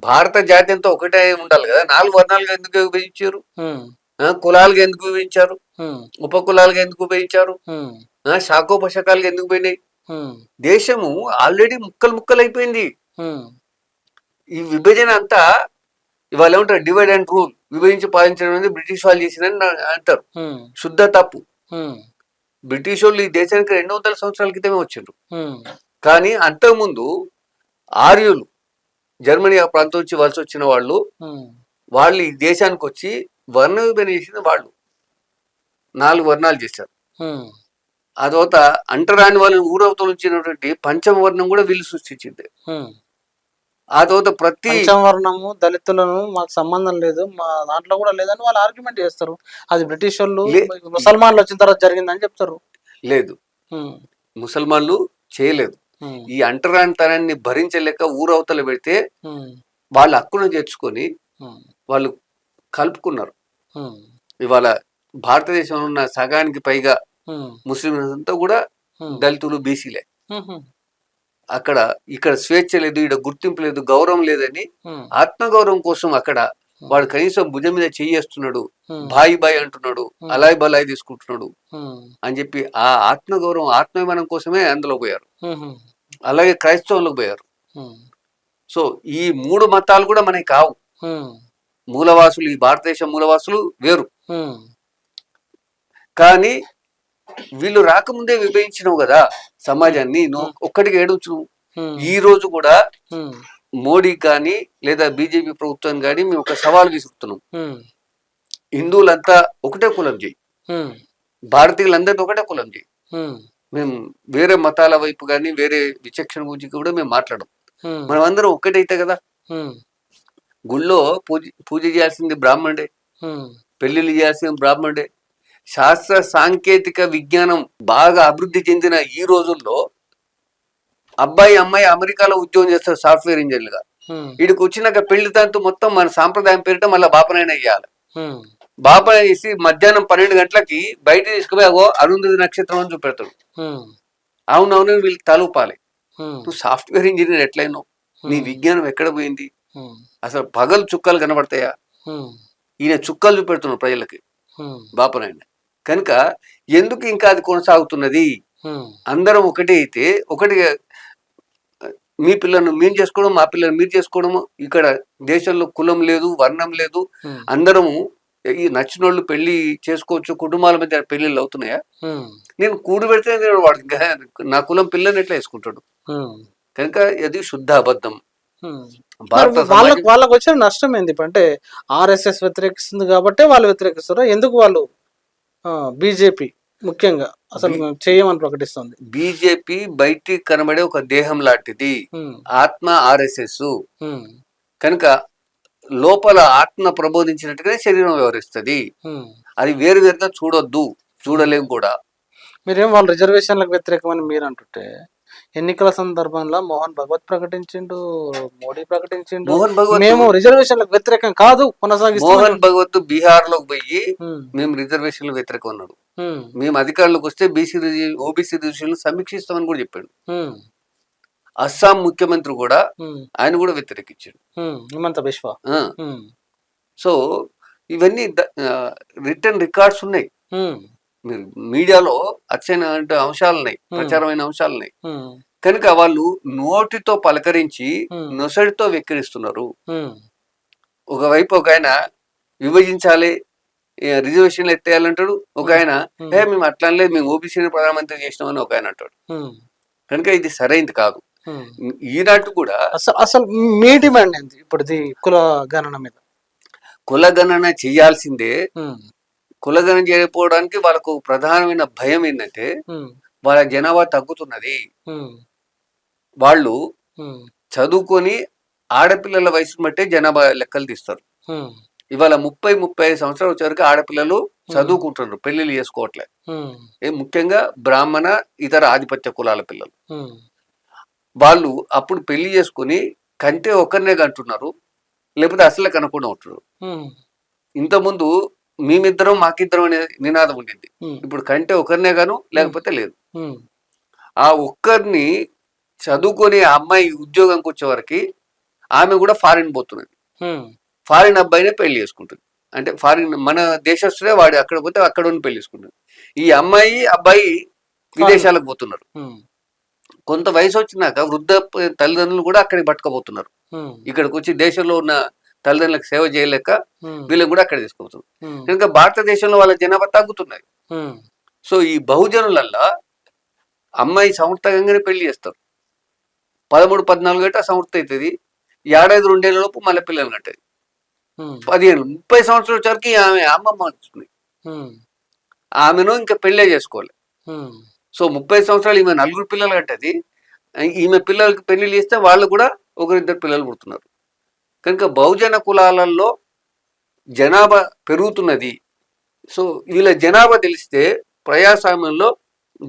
భారత జాతి అంతా ఒకటే ఉండాలి కదా. 4 వర్ణాలుగా ఎందుకు విభజించారు? కులాలుగా ఎందుకు విభజించారు? ఉప కులాలుగా ఎందుకు విభజించారు? శాఖోపశాఖలుగా ఎందుకు పోయినాయి? దేశము ఆల్రెడీ ముక్కలు అయిపోయింది. ఈ విభజన అంతా ఇవాళ ఏమంటారు, డివైడ్ అండ్ రూల్, విభజించి పాలించడం అనేది బ్రిటిష్ వాళ్ళు చేసిందని అంటారు. శుద్ధ తప్పు. బ్రిటిష్ వాళ్ళు ఈ దేశానికి 200 సంవత్సరాల క్రితమే వచ్చిండ్రు. కానీ అంతకుముందు ఆర్యులు జర్మనీ ఆ ప్రాంతం నుంచి వలస వచ్చిన వాళ్ళు ఈ దేశానికి వచ్చి వర్ణ విభజన చేసిన వాళ్ళు 4 వర్ణాలు చేశారు. ఆ తర్వాత అంటరాని వాళ్ళని ఊరవతల నుంచినటువంటి పంచమ వర్ణం కూడా వీళ్ళు సృష్టించింది. ఆ తర్వాత ప్రతి వర్ణము దళితులను మాకు సంబంధం లేదు, మా దాంట్లో కూడా లేదని వాళ్ళు ఆర్గ్యుమెంట్ చేస్తారు. అది బ్రిటిష్ వాళ్ళు ముసల్మాన్లు వచ్చిన తర్వాత జరిగిందని చెప్తారు. లేదు, ముసల్మాన్లు చేయలేదు. ఈ అంటరానితనాన్ని భరించలేక ఊరవతల పెడితే వాళ్ళ హక్కును చేర్చుకొని వాళ్ళు కలుపుకున్నారు. ఇవాళ భారతదేశంలో ఉన్న సగానికి పైగా ముస్లింస్ అంతా కూడా దళితులు, బీసీలే. ఇక్కడ స్వేచ్ఛ లేదు, ఇక్కడ గుర్తింపు లేదు, గౌరవం లేదని ఆత్మగౌరవం కోసం అక్కడ వాడు కనీసం భుజం మీద చేయేస్తున్నాడు, బాయి అంటున్నాడు, అలాయ్ బలాయి తీసుకుంటున్నాడు అని చెప్పి ఆ ఆత్మగౌరవం, ఆత్మాభిమానం కోసమే అందులో పోయారు. అలాగే క్రైస్తవంలోకి పోయారు. సో ఈ 3 మతాలు కూడా మనకి కావు. మూలవాసులు, ఈ భారతదేశ మూలవాసులు వేరు. కానీ వీళ్ళు రాకముందే విభజించినవు కదా సమాజాన్ని, ఒక్కటిగా ఏడుచు. ఈ రోజు కూడా మోడీ కానీ లేదా బీజేపీ ప్రభుత్వం కానీ మేము ఒక సవాల్ విసురుతున్నాం. హిందువులంతా ఒకటే కులం చేయి, భారతీయులందరినీ ఒకటే కులం చేయి. మేము వేరే మతాల వైపు కానీ వేరే విచక్షణ గురించి కూడా మేము మాట్లాడం. మనం అందరం ఒక్కటైతే కదా. గుళ్ళో పూజ చేయాల్సింది బ్రాహ్మణుడే, పెళ్లిళ్ళు చేయాల్సింది బ్రాహ్మణుడే. శాస్త్ర సాంకేతిక విజ్ఞానం బాగా అభివృద్ధి చెందిన ఈ రోజుల్లో అబ్బాయి అమ్మాయి అమెరికాలో ఉద్యోగం చేస్తారు సాఫ్ట్వేర్ ఇంజనీర్లుగా. వీడికి వచ్చినాక పెళ్లి తంతు మొత్తం మన సాంప్రదాయం పేరిట మళ్ళీ బాపనైనా వేయాలి. బాపన వేసి మధ్యాహ్నం 12 గంటలకి బయట తీసుకుపోయి అరుంధతి నక్షత్రం అని చూపెడతాడు. అవునవును, వీళ్ళకి తలూపాలి. నువ్వు సాఫ్ట్వేర్ ఇంజనీర్ ఎట్లయినావు? నీ విజ్ఞానం ఎక్కడ పోయింది? అసలు పగలు చుక్కలు కనబడతాయా? ఈయన చుక్కలు చూపెడుతున్నాడు ప్రజలకి బాపనాయన. కనుక ఎందుకు ఇంకా అది కొనసాగుతున్నది? అందరం ఒకటి అయితే, ఒకటి మీ పిల్లలను మేము చేసుకోవడం, మా పిల్లలు మీరు చేసుకోవడము. ఇక్కడ దేశంలో కులం లేదు, వర్ణం లేదు, అందరము ఈ నచ్చినోళ్ళు పెళ్లి చేసుకోవచ్చు. కుటుంబాల మధ్య పెళ్లిళ్ళు అవుతున్నాయా? నేను కూడు పెడితే వాడు నా కులం పిల్లని ఎట్లా వేసుకుంటాడు? కనుక అది శుద్ధ అబద్ధం. వాళ్ళకు వచ్చిన నష్టం ఏంది? అంటే ఆర్ఎస్ఎస్ వ్యతిరేకిస్తుంది కాబట్టి వాళ్ళు వ్యతిరేకిస్తారా? ఎందుకు వాళ్ళు బీజేపీ ముఖ్యంగా అసలు చేయమని ప్రకటిస్తుంది? బీజేపీ బయటికి కనబడే ఒక దేహం లాంటిది, ఆత్మ ఆర్ఎస్ఎస్. కనుక లోపల ఆత్మ ప్రబోధించినట్టుగానే శరీరం వ్యవహరిస్తుంది. అది వేరుగా చూడొద్దు, చూడలేము కూడా. మీరేం వాళ్ళు రిజర్వేషన్లకు వ్యతిరేకమని మీరు అంటుంటే, ఎన్నికల సందర్భంలో మోహన్ భగవత్ ప్రకటించిండు, మోడీ ప్రకటించిండు, మేము రిజర్వేషన్లకు వ్యతిరేకం కాదు కొనసాగిస్తాం. మోహన్ భగవత్ బీహార్ లోకి పోయి మేము రిజర్వేషన్లకు వ్యతిరేకం అన్నాడు. మేము అధికారంలోకి వస్తే ఓబీసీ రిజర్వేషన్లు సమీక్షిస్తామని కూడా చెప్పాడు. అస్సాం ముఖ్యమంత్రి కూడా ఆయన కూడా వ్యతిరేకించాడు, హిమంత బిశ్వా. సో ఇవన్నీ రిటర్న్ రికార్డ్స్ ఉన్నాయి. మీరు మీడియాలో అచ్చైన అంశాలు ఉన్నాయి, ప్రచారమైన అంశాలు ఉన్నాయి. కనుక వాళ్ళు నోటితో పలకరించి నొసడితో వెక్కిరిస్తున్నారు. ఒకవైపు ఒక ఆయన విభజించాలి, రిజర్వేషన్లు ఎత్తేయాలంటాడు. ఒక ఆయన మేము అట్లా లేదు, మేము ఓబీసీని ప్రధానమంత్రి చేసినామని ఒక ఆయన అంటాడు. కనుక ఇది సరైనది కాదు. ఈనాటి కూడా అసలు మీ డిమాండ్ ఏంటి ఇప్పుడు కుల గణన మీద? కులగణన చేయాల్సిందే. కులగణన చేయకపోవడానికి వాళ్ళకు ప్రధానమైన భయం ఏంటంటే వాళ్ళ జనాభా తగ్గుతున్నది. వాళ్ళు చదువుకొని ఆడపిల్లల వయసును బట్టే జనాభా లెక్కలు తీస్తారు. ఇవాళ 30-35 సంవత్సరాలు వచ్చేవరకు ఆడపిల్లలు చదువుకుంటున్నారు, పెళ్లిళ్ళు చేసుకోవట్లే. ముఖ్యంగా బ్రాహ్మణ ఇతర ఆధిపత్య కులాల పిల్లలు. వాళ్ళు అప్పుడు పెళ్లి చేసుకుని కంటే ఒకరినే కంటున్నారు, లేకపోతే అసలే కనకుండా ఉంటున్నారు. ఇంతకుముందు మేమిద్దరం మాకిద్దరం అనే నినాదం ఉండింది. ఇప్పుడు కంటే ఒకరినే గాను, లేకపోతే లేదు. ఆ ఒక్కరిని చదువుకొని ఆ అమ్మాయి ఉద్యోగంకి వచ్చే వరకు ఆమె కూడా ఫారిన్ పోతున్నది. ఫారిన్ అబ్బాయినే పెళ్లి చేసుకుంటుంది. అంటే ఫారిన్ మన దేశస్తుడే వాడు అక్కడ పోతే అక్కడ ఉన్న పెళ్లి చేసుకుంటుంది. ఈ అమ్మాయి అబ్బాయి విదేశాలకు పోతున్నారు. కొంత వయసు వచ్చినాక వృద్ధ తల్లిదండ్రులు కూడా అక్కడికి పట్టుకోబోతున్నారు. ఇక్కడికి వచ్చి దేశంలో ఉన్న తల్లిదండ్రులకు సేవ చేయలేక వీళ్ళని కూడా అక్కడ తీసుకుపోతున్నారు. కనుక భారతదేశంలో వాళ్ళ జనాభా తగ్గుతున్నాయి. సో ఈ బహుజనులల్లా అమ్మాయి సంవృత్తగానే పెళ్లి చేస్తారు. 13-14 గంట సంవృత్తి అవుతుంది. 7-2 లోపు మళ్ళీ పిల్లలు కట్టది. 15-30 సంవత్సరాల వచ్చరికి ఆమె అమ్మమ్మ వస్తుంది. ఆమెను ఇంకా పెళ్ళే చేసుకోవాలి. సో 30 సంవత్సరాలు ఈమె 4 పిల్లలు కట్టది. ఈమె పిల్లలకి పెళ్లి చేస్తే వాళ్ళు కూడా 1-2 పిల్లలు పుడుతున్నారు. కనుక బహుజన కులాలలో జనాభా పెరుగుతున్నది. సో వీళ్ళ జనాభా తెలిస్తే ప్రజాస్వామ్యంలో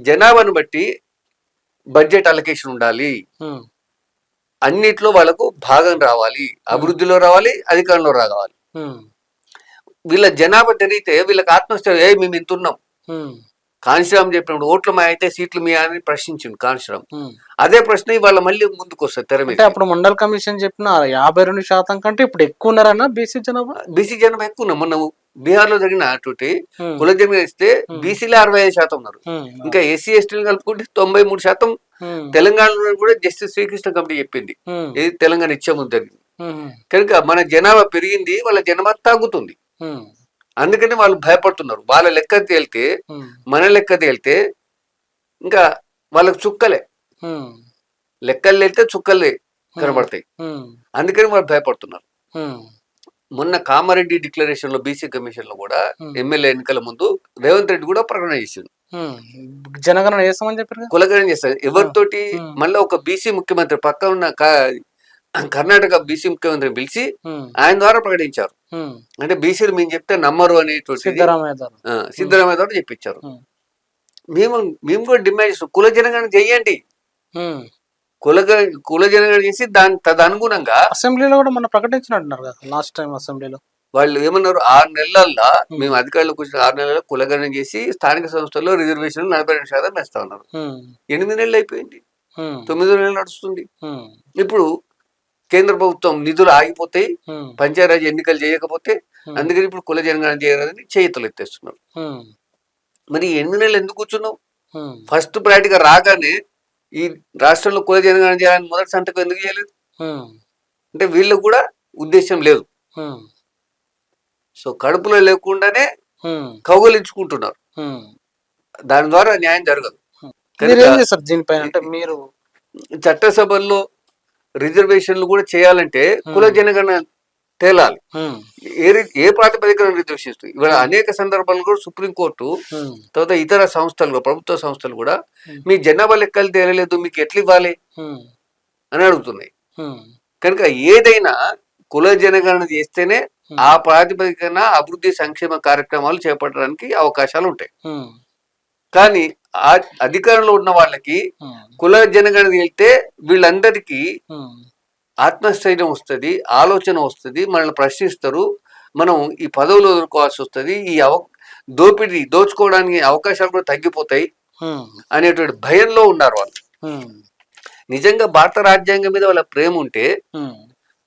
జనాభాను బట్టి బడ్జెట్ అలొకేషన్ ఉండాలి. అన్నిట్లో వాళ్ళకు భాగం రావాలి, అభివృద్ధిలో రావాలి, అధికారంలో రావాలి. వీళ్ళ జనాభా పెరిగితే వీళ్ళకి ఆత్మస్థైర్యం, మేము ఇంతున్నాం. కాంశీరామ్ చెప్పినప్పుడు ఓట్లు మా అయితే సీట్లు మీ అని ప్రశ్నించింది కాంశీరామ్. అదే ప్రశ్న ఇవాళ మళ్ళీ ముందుకు వస్తుంది తెర మీద. అప్పుడు మండల్ కమిషన్ చెప్పిన 52% కంటే ఇప్పుడు ఎక్కువ ఉన్నారన్న బీసీ జనాభా ఎక్కువ ఉన్నాం. మొన్న బీహార్ లో జరిగిన అటువంటి కుల జనగణన ఇస్తే బీసీలే 65% ఉన్నారు. ఇంకా ఎస్సీ ఎస్టీలు కలుపుకుంటే 93%. తెలంగాణలో కూడా జస్టిస్ శ్రీకృష్ణ కమిటీ చెప్పింది ఇది తెలంగాణ ఇచ్చాము జరిగింది. కనుక మన జనాభా పెరిగింది, వాళ్ళ జనాభా తగ్గుతుంది. అందుకని వాళ్ళు భయపడుతున్నారు. వాళ్ళ లెక్క తేలితే మన లెక్క తేలితే ఇంకా వాళ్ళకి చుక్కలే, లెక్కలు వెళ్తే చుక్కలే కనబడతాయి. అందుకని వాళ్ళు భయపడుతున్నారు. మొన్న కామారెడ్డి డిక్లరేషన్ లో బీసీ కమిషన్ లో కూడా ఎమ్మెల్యే ఎన్నికల ముందు రేవంత్ రెడ్డి కూడా ప్రకటన చేసింది, జనగణన చేస్తామని చెప్పారు, కులగణన చేస్తారు. ఎవరితోటి మళ్ళీ ఒక బీసీ ముఖ్యమంత్రి పక్క ఉన్న కర్ణాటక బీసీ ముఖ్యమంత్రిని పిలిచి ఆయన ద్వారా ప్రకటించారు. అంటే బీసీలు మేము చెప్తే నమ్మరు అనేటువంటి సిద్ధరామయ్య ద్వారా చెప్పించారు. మేము కూడా డిమాండ్ చేస్తాం, కుల జనగణన చెయ్యండి, కుల జనగణన చేసి దాని తదనుగుణంగా అసెంబ్లీలో కూడా మనం ప్రకటించినట్టున్నారు కదా లాస్ట్ టైం అసెంబ్లీలో. వాళ్ళు ఏమన్నారు, 6 నెలల్లో మేము అధికారులకు వచ్చిన 6 నెలల్లో కులగణన చేసి స్థానిక సంస్థల్లో రిజర్వేషన్ 42% వేస్తా ఉన్నారు. 8 నెలలు అయిపోయింది, 9వ నెలలు నడుస్తుంది. ఇప్పుడు కేంద్ర ప్రభుత్వం నిధులు ఆగిపోతాయి, పంచాయతీరాజ్ ఎన్నికలు చేయకపోతే, అందుకని ఇప్పుడు కుల జనగణన చేయాలని చేతులు ఎత్తేస్తున్నారు. మరి 8 నెలలు ఎందుకు కూర్చున్నావు? ఫస్ట్ ప్రయారిటీగా రాగానే ఈ రాష్ట్రంలో కుల జనగణన చేయాలని మొదటి సంతకం ఎందుకు చేయలేదు? అంటే వీళ్ళకు కూడా ఉద్దేశం లేదు. సో కడుపులో లేకుండానే కౌగలించుకుంటున్నారు, దాని ద్వారా న్యాయం జరగదు. మీరు చట్టసభల్లో రిజర్వేషన్లు కూడా చేయాలంటే కుల జనగణన తేలాలి. ఏ ప్రాతిపదికన రిజర్వేషన్ ఇస్తుంది? ఇవాళ అనేక సందర్భాలు కూడా సుప్రీంకోర్టు తర్వాత ఇతర సంస్థలు, ప్రభుత్వ సంస్థలు కూడా మీ జనాభా లెక్కలు తేలలేదు, మీకు ఎట్లు ఇవ్వాలి అని అడుగుతున్నాయి. కనుక ఏదైనా కుల జనగణన చేస్తేనే ఆ ప్రాతిపదికన అభివృద్ధి సంక్షేమ కార్యక్రమాలు చేపట్టడానికి అవకాశాలు ఉంటాయి. కానీ ఆ అధికారంలో ఉన్న వాళ్ళకి కుల జనగణన వెళ్తే వీళ్ళందరికీ ఆత్మస్థైర్యం వస్తుంది, ఆలోచన వస్తుంది, మనల్ని ప్రశ్నిస్తారు, మనం ఈ పదవులు వదులుకోవాల్సి వస్తుంది, ఈ దోచుకోవడానికి అవకాశాలు కూడా తగ్గిపోతాయి అనేటువంటి భయంలో ఉన్నారు వాళ్ళు. నిజంగా భారత రాజ్యాంగం మీద వాళ్ళ ప్రేమ ఉంటే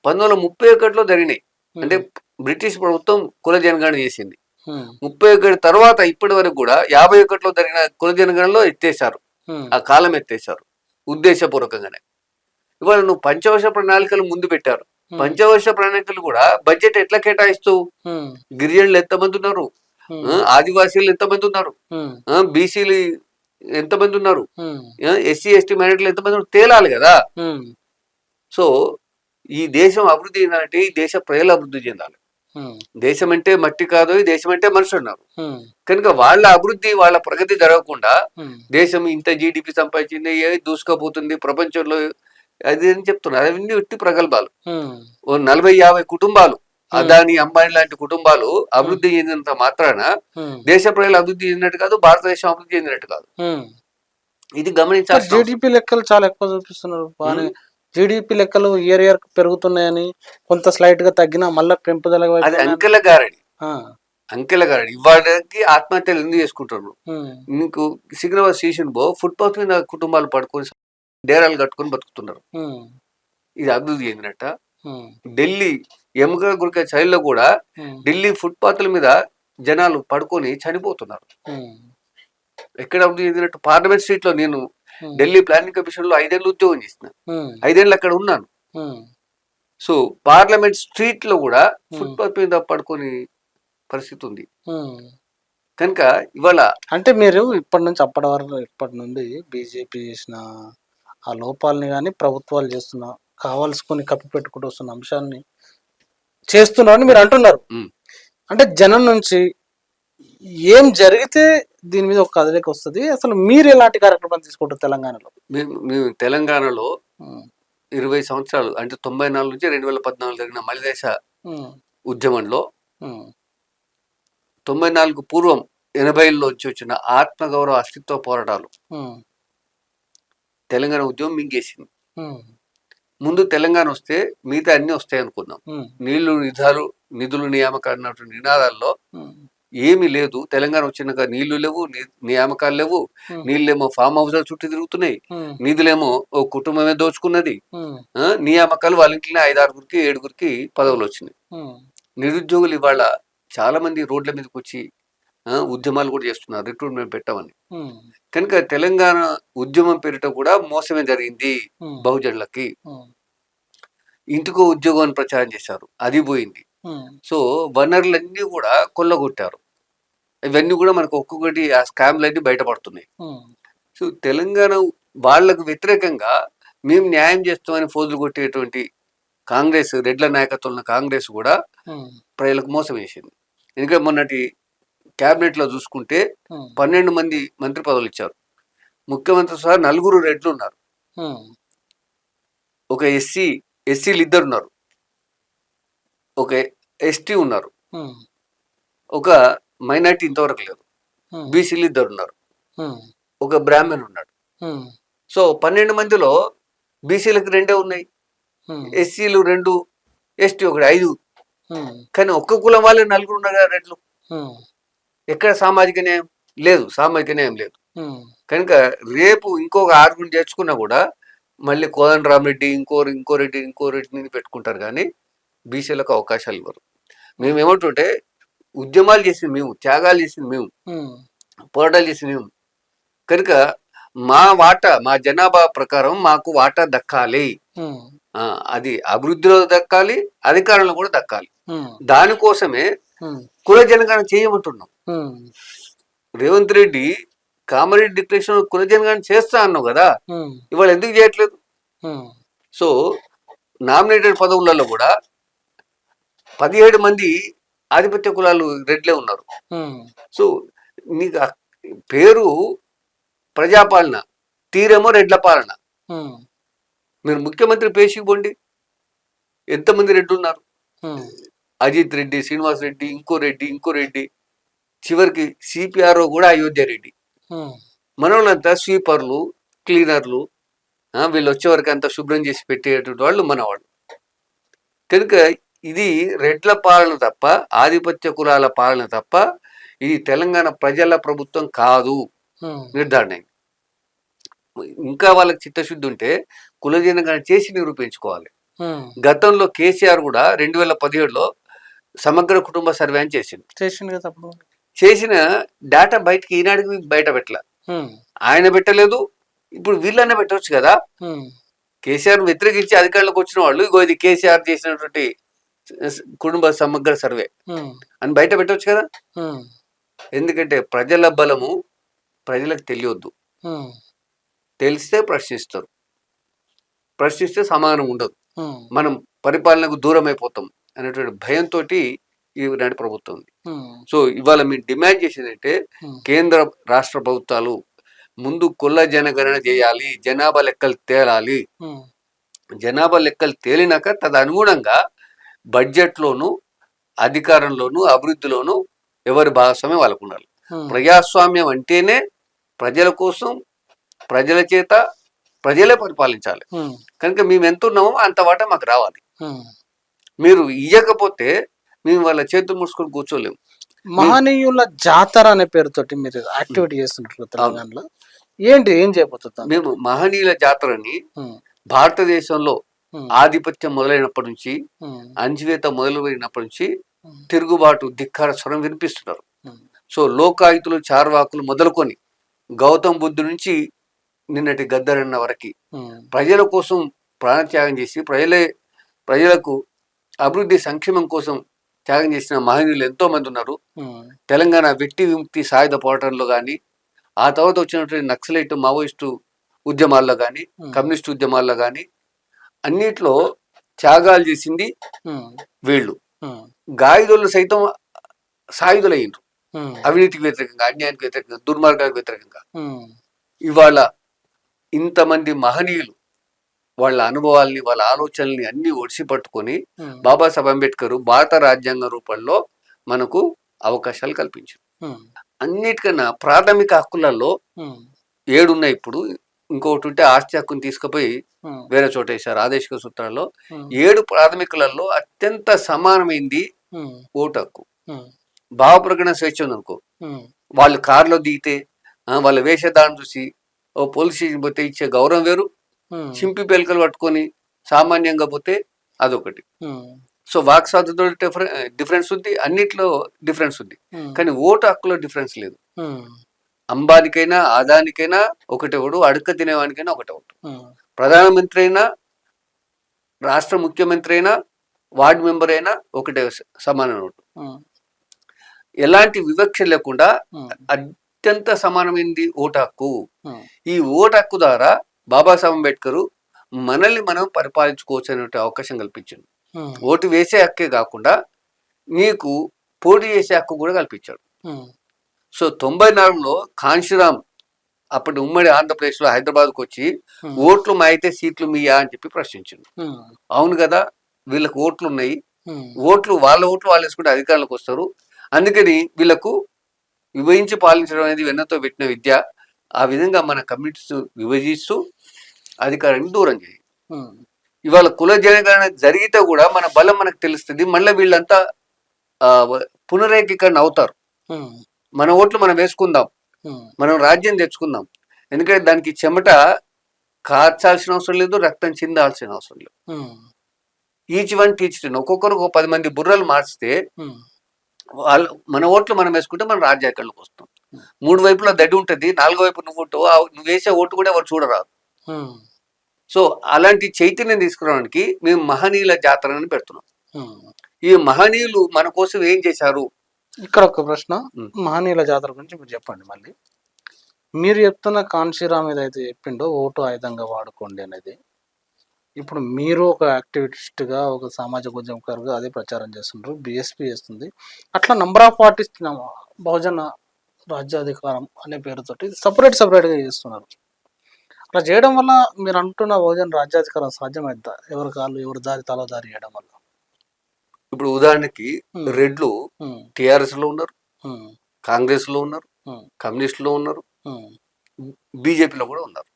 1931లో జరిగినాయి. అంటే బ్రిటిష్ ప్రభుత్వం కుల జనగణన చేసింది. 31 తర్వాత ఇప్పటి వరకు కూడా 51లో జరిగిన కుల జనగణనలో ఎత్తేసారు, ఆ కాలం ఎత్తేసారు ఉద్దేశపూర్వకంగానే. ఇవాళ నువ్వు పంచవర్ష ప్రణాళికలు ముందు పెట్టారు. పంచవర్ష ప్రణాళికలు కూడా బడ్జెట్ ఎట్లా కేటాయిస్తూ, గిరిజనులు ఎంతమంది ఉన్నారు, ఆదివాసీలు ఎంతమంది ఉన్నారు, బీసీలు ఎంతమంది ఉన్నారు, ఎస్సీ ఎస్టీ మైనారిటీలు ఎంతమంది ఉన్నారు తేలాలి కదా. సో ఈ దేశం అభివృద్ధి చెందాలంటే ఈ దేశ ప్రజలు అభివృద్ధి చెందాలి. దేశం అంటే మట్టి కాదు, ఈ దేశం అంటే మనుషులు ఉన్నారు. కనుక వాళ్ళ అభివృద్ధి వాళ్ళ ప్రగతి జరగకుండా దేశం ఇంత జీడిపి సంపాదించింది, ఏ దూసుకుపోతుంది ప్రపంచంలో అది అని చెప్తున్నారు. అవన్నీ వ్యక్తి ప్రగల్భాలు. ఓ 40-50 కుటుంబాలు, అదాని అంబానీ లాంటి కుటుంబాలు అభివృద్ధి చెందినంత మాత్రాన దేశ ప్రజలు అభివృద్ధి చెందినట్టు కాదు, భారతదేశం అభివృద్ధి చెందినట్టు కాదు. ఇది గమనించాల్సిన జీడిపి లెక్కలు చాలా ఎక్కువ చూపిస్తున్నారు. బాగానే జీడిపి లెక్కలు ఇయర్ పెరుగుతున్నాయని, కొంత స్లైట్ గా తగ్గినా మళ్ళీ పెంపుదల. అది అంకెల గారడి, అంకెల గారడి. ఇవాళకి ఆత్మహత్యలు ఎందుకు చేసుకుంటున్నారు? నీకు సిగ్నల్ స్టేషన్ బో ఫుట్పాత్ మీద కుటుంబాలు పడుకొని డేరాలు కట్టుకొని బతుకుతున్నారు. ఇది అభివృద్ధి చెందినట్ట? ఢిల్లీ ఎముక గురిక చైల్లో కూడా ఢిల్లీ ఫుట్పాత్ల మీద జనాలు పడుకొని చనిపోతున్నారు. ఎక్కడ అభివృద్ధి చెందినట్టు? పార్లమెంట్ స్ట్రీట్ లో నేను ఢిల్లీ ప్లానింగ్ కమిషన్ లో 5 ఏళ్ళు ఉద్యోగం చేసిన, 5 ఏళ్ళు అక్కడ ఉన్నాను. సో పార్లమెంట్ స్ట్రీట్ లో కూడా ఫుట్పాత్ మీద పడుకొని పరిస్థితి ఉంది. కనుక ఇవాళ అంటే మీరు ఇప్పటి నుండి బీజేపీ చేసిన ఆ లోపాలని కానీ ప్రభుత్వాలు చేస్తున్న కావాల్సుకొని కప్పిపెట్టుకుంటూ వస్తున్న అంశాన్ని చేస్తున్నారని మీరు అంటున్నారు. అంటే జనం నుంచి ఏం జరిగితే దీని మీద ఒక కదలిక వస్తుంది, అసలు మీరు ఎలాంటి కార్యక్రమాలు తీసుకుంటారు తెలంగాణలో? మేము తెలంగాణలో 20 సంవత్సరాలు అంటే 94 నుంచి 2014 జరిగిన మలిదేశ ఉద్యమంలో 94 పూర్వం 80లో వచ్చిన ఆత్మగౌరవ అస్తిత్వ పోరాటాలు తెలంగాణ ఉద్యమం మింగేసింది. ముందు తెలంగాణ వస్తే మిగతా అన్ని వస్తాయి అనుకున్నాం. నీళ్లు నిధులు నియామకాలు అన్నటువంటి నినాదాల్లో ఏమీ లేదు. తెలంగాణ వచ్చినాక నీళ్లు లేవు, నియామకాలు లేవు. నీళ్ళేమో ఫామ్ హౌస్ చుట్టూ తిరుగుతున్నాయి, నిధులేమో ఓ కుటుంబమే దోచుకున్నది. నియామకాలు వాళ్ళ ఇంట్లో 5-6గురికి 7గురికి పదవులు వచ్చినాయి. నిరుద్యోగులు ఇవాళ చాలా మంది రోడ్ల మీదకి వచ్చి ఉద్యమాలు కూడా చేస్తున్నారు, రిక్రూట్మెంట్ పెట్టమని. కనుక తెలంగాణ ఉద్యమం పేరిట కూడా మోసమే జరిగింది. బహుజనులకి ఇంటికో ఉద్యోగం అని ప్రచారం చేశారు, అది పోయింది. సో వనరులన్నీ కూడా కొల్లగొట్టారు. ఇవన్నీ కూడా మనకు ఒక్కొక్కటి ఆ స్కామ్లన్నీ బయటపడుతున్నాయి. సో తెలంగాణ వాళ్లకు వ్యతిరేకంగా మేము న్యాయం చేస్తామని ఫోజులు కొట్టేటువంటి కాంగ్రెస్, రెడ్ల నాయకత్వంలో కాంగ్రెస్ కూడా ప్రజలకు మోసం వేసింది. ఎందుకంటే మొన్నటి క్యాబినెట్ లో చూసుకుంటే 12 మంది మంత్రి పదవులు ఇచ్చారు. ముఖ్యమంత్రి సహా 4 రెడ్లు ఉన్నారు, ఒక ఎస్సీలు 2 ఉన్నారు, ఒక ఎస్టీ ఉన్నారు, ఒక మైనార్టీ ఇంతవరకు లేదు, బీసీలు 2 ఉన్నారు, ఒక బ్రాహ్మణ్ ఉన్నాడు. సో 12 మందిలో బీసీలకు 2 ఉన్నాయి, ఎస్సీలు 2, ఎస్టీ 1, 5. కానీ ఒక్క కులం వాళ్ళే 4 ఉన్నారు కదా రెడ్లు. ఎక్కడ సామాజిక న్యాయం లేదు, సామాజిక న్యాయం లేదు. కనుక రేపు ఇంకొక 6 చేర్చుకున్నా కూడా మళ్ళీ కోదండరామరెడ్డి ఇంకో రెడ్డిని పెట్టుకుంటారు, కానీ బీసీలకు అవకాశాలు ఇవ్వరు. మేమేమంటుంటే ఉద్యమాలు చేసింది మేము, త్యాగాలు చేసింది మేము, పోరాటాలు చేసింది మేము. కనుక మా జనాభా ప్రకారం మాకు వాటా దక్కాలి. అది అభివృద్ధిలో దక్కాలి, అధికారంలో కూడా దక్కాలి. దానికోసమే కుల జనగణన చేయమంటున్నాం. రేవంత్ రెడ్డి కామారెడ్డి డిక్లరేషన్ కుల జనగణన చేస్తా అన్నావు కదా, ఇవాళ ఎందుకు చేయట్లేదు? సో నామినేటెడ్ పదవులలో కూడా 17 మంది ఆధిపత్య కులాలు రెడ్లే ఉన్నారు. సో నీకు పేరు ప్రజాపాలన, తీరేమో రెడ్ల పాలన. మీరు ముఖ్యమంత్రి పేషికి పోండి, ఎంతమంది రెడ్డి ఉన్నారు? అజిత్ రెడ్డి, శ్రీనివాస్ రెడ్డి, ఇంకో రెడ్డి, చివరికి సిపిఆర్ఓ కూడా అయోధ్య రెడ్డి. మనోళ్ళంతా స్వీపర్లు, క్లీనర్లు, వీళ్ళు వచ్చేవరకు అంతా శుభ్రం చేసి పెట్టేటువంటి వాళ్ళు మనవాళ్ళు. కనుక ఇది రెడ్ల పాలన తప్ప, ఆధిపత్య కులాల పాలన తప్ప, ఇది తెలంగాణ ప్రజల ప్రభుత్వం కాదు నిర్ధారణ. ఇంకా వాళ్ళకి చిత్తశుద్ధి ఉంటే కుల జనగణన చేసి నిరూపించుకోవాలి. గతంలో కేసీఆర్ కూడా 2017లో సమగ్ర కుటుంబ సర్వే అని చేసిన డేటా బయటకి ఈనాడికి బయట పెట్టలే. ఆయన పెట్టలేదు, ఇప్పుడు వీళ్ళనే పెట్టవచ్చు కదా. కేసీఆర్ వ్యతిరేకించి అధికారంలోకి వచ్చిన వాళ్ళు ఇగో ఇది కేసీఆర్ చేసినటువంటి కుటుంబ సమగ్ర సర్వే అని బయట పెట్టవచ్చు కదా. ఎందుకంటే ప్రజల బలము ప్రజలకు తెలియొద్దు. తెలిస్తే ప్రశ్నిస్తారు, ప్రశ్నిస్తే సమానం ఉండదు, మనం పరిపాలనకు దూరం అయిపోతాం అనేటువంటి భయంతో ఈనాటి ప్రభుత్వం ఉంది. సో ఇవాళ మేము డిమాండ్ చేసేదంటే కేంద్ర రాష్ట్ర ప్రభుత్వాలు ముందు కుల జనగణన చేయాలి, జనాభా లెక్కలు తేలాలి. జనాభా లెక్కలు తేలినాక తదనుగుణంగా బడ్జెట్లోను, అధికారంలోను, అభివృద్ధిలోను ఎవరి భాగస్వామ్యం వాళ్ళకు ఉండాలి. ప్రజాస్వామ్యం అంటేనే ప్రజల కోసం, ప్రజల చేత ప్రజలే పరిపాలించాలి. కనుక మేము ఎంత ఉన్నామో అంత వాటా మాకు రావాలి. మీరు ఇయ్యకపోతే మేము వాళ్ళ చేతులు మూసుకొని కూర్చోలేము. మహనీయుల జాతర అనే పేరుతోటి మీరు యాక్టివిటీ చేస్తుంటారు తెలంగాణలో, ఏం చేయబోతుంది? మేము మహనీయుల జాతరని భారతదేశంలో ఆధిపత్యం మొదలైనప్పటి నుంచి, అంజవేత మొదలైనప్పటి నుంచి తిరుగుబాటు, ధిక్కార స్వరం వినిపిస్తున్నారు. సో లోకాయుతులు, చార్వాకులు మొదలుకొని గౌతమ్ బుద్ధు నుంచి నిన్నటి గద్దరన్న వరకు ప్రజల కోసం ప్రాణత్యాగం చేసి ప్రజలకు అభివృద్ధి సంక్షేమం కోసం త్యాగం చేసిన మహనీయులు ఎంతో మంది ఉన్నారు. తెలంగాణ వ్యక్తి విముక్తి సాయుధ పోరాటంలో కానీ, ఆ తర్వాత వచ్చినటువంటి నక్సలైట్, మావోయిస్టు ఉద్యమాల్లో కానీ, కమ్యూనిస్టు ఉద్యమాల్లో కానీ అన్నిట్లో త్యాగాలు చేసింది వీళ్ళు. గాయదులు సైతం సాయుధులయ్యిండ్రు, అవినీతికి వ్యతిరేకంగా, అన్యాయానికి వ్యతిరేకంగా, దుర్మార్గానికి వ్యతిరేకంగా. ఇవాళ ఇంతమంది మహనీయులు వాళ్ళ అనుభవాల్ని, వాళ్ళ ఆలోచనల్ని అన్ని ఒడిసి పట్టుకొని బాబాసాహెబ్ అంబేద్కర్ భారత రాజ్యాంగ రూపంలో మనకు అవకాశాలు కల్పించారు. అన్నిటికన్నా ప్రాథమిక హక్కులలో 7 ఉన్నాయి. ఇప్పుడు ఇంకొకటి ఉంటే ఆస్తి హక్కుని తీసుకుపోయి వేరే చోట వేశారు ఆదేశిక సూత్రాల్లో. 7 ప్రాథమికులలో అత్యంత సమానమైంది ఓటు హక్కు. భావ ప్రకటన స్వేచ్ఛ ఉందనుకో, వాళ్ళు కారులో దిగితే వాళ్ళ వేషధారణ చూసి ఓ పోలీస్ స్టేషన్ పోతే ఇచ్చే గౌరవం వేరు, చింపి పెలకలు పట్టుకొని సామాన్యంగా పోతే అదొకటి. సో వాక్ స్వాతంత్రంతో డిఫరెన్స్ ఉంది, అన్నిట్లో డిఫరెన్స్ ఉంది, కానీ ఓటు హక్కులో డిఫరెన్స్ లేదు. అంబానికైనా, ఆదానికైనా ఒకటే ఓటు, అడుక్క తినేవానికైనా ఒకటే ఓటు. ప్రధానమంత్రి అయినా, రాష్ట్ర ముఖ్యమంత్రి అయినా, వార్డు మెంబర్ అయినా ఒకటే సమాన ఓటు. ఎలాంటి వివక్ష లేకుండా అత్యంత సమానమైనది ఓటు హక్కు. ఈ ఓటు హక్కు ద్వారా బాబాసాహెబ్ అంబేద్కర్ మనల్ని మనం పరిపాలించుకోవచ్చు అనే అవకాశం కల్పించాడు. ఓటు వేసే హక్కే కాకుండా నీకు పోటీ చేసే హక్కు కూడా కల్పించాడు. సో 94లో కాంశీరామ్ అప్పటి ఉమ్మడి ఆంధ్రప్రదేశ్లో హైదరాబాద్కు వచ్చి ఓట్లు మా అయితే సీట్లు మీయా అని చెప్పి ప్రశ్నించాడు. అవును కదా, వీళ్ళకి ఓట్లు ఉన్నాయి, వాళ్ళ ఓట్లు వాళ్ళు వేసుకుంటే అధికారంలోకి వస్తారు, అందుకని వీళ్ళకు విభజించి పాలించడం అనేది వెన్నతో పెట్టిన విద్య. ఆ విధంగా మన కమ్యూనిటీస్ విభజిస్తూ అధికారాన్ని దూరం చేయి. ఇవాళ కుల జనగణన జరిగితే కూడా మన బలం మనకు తెలుస్తుంది. మళ్ళీ వీళ్ళంతా పునరేకీకరణ అవుతారు. మన ఓట్లు మనం వేసుకుందాం, మనం రాజ్యం తెచ్చుకుందాం. ఎందుకంటే దానికి చెమట కార్చాల్సిన అవసరం లేదు, రక్తం చిందాల్సిన అవసరం లేదు. Each one teach 10. ఒక్కొక్కరు 10 మంది బుర్రలు మార్చితే వాళ్ళు మన ఓట్లు మనం వేసుకుంటే మనం రాజ్యాధికారంలోకి వస్తాం. 3 వైపులా దడి ఉంటుంది, 4వ వైపు నువ్వు వేసే ఓటు కూడా ఎవరు చూడరాదు. సో అలాంటి చైతన్యం తీసుకురావడానికి మేము మహనీయుల జాతరని పెడుతున్నాం. ఈ మహనీయులు మన కోసం ఏం చేశారు? ఇక్కడ ఒక ప్రశ్న, మహనీయుల జాతర గురించి మీరు చెప్పండి. మళ్ళీ మీరు చెప్తున్న కాంశీరామ్ ఏదైతే చెప్పిండో ఓటు ఆయుధంగా వాడుకోండి అనేది, ఇప్పుడు మీరు ఒక యాక్టివిస్ట్గా, ఒక సామాజిక ఉద్యమకారుగా అదే ప్రచారం చేస్తుంటారు, బీఎస్పీ చేస్తుంది. అట్లా నంబర్ ఆఫ్ పార్టీస్ బహుజన రాజ్యాధికారం అనే పేరుతోటి సపరేట్గా చేస్తున్నారు. అట్లా చేయడం వల్ల మీరు అంటున్న బహుజన రాజ్యాధికారం సాధ్యమైద్దా? ఎవరి కాళ్ళు ఎవరి దారి తల దారి చేయడం వల్ల? ఇప్పుడు ఉదాహరణకి రెడ్లు టిఆర్ఎస్ లో ఉన్నారు, కాంగ్రెస్ లో ఉన్నారు, కమ్యూనిస్ట్ లో ఉన్నారు, బీజేపీలో కూడా ఉన్నారు.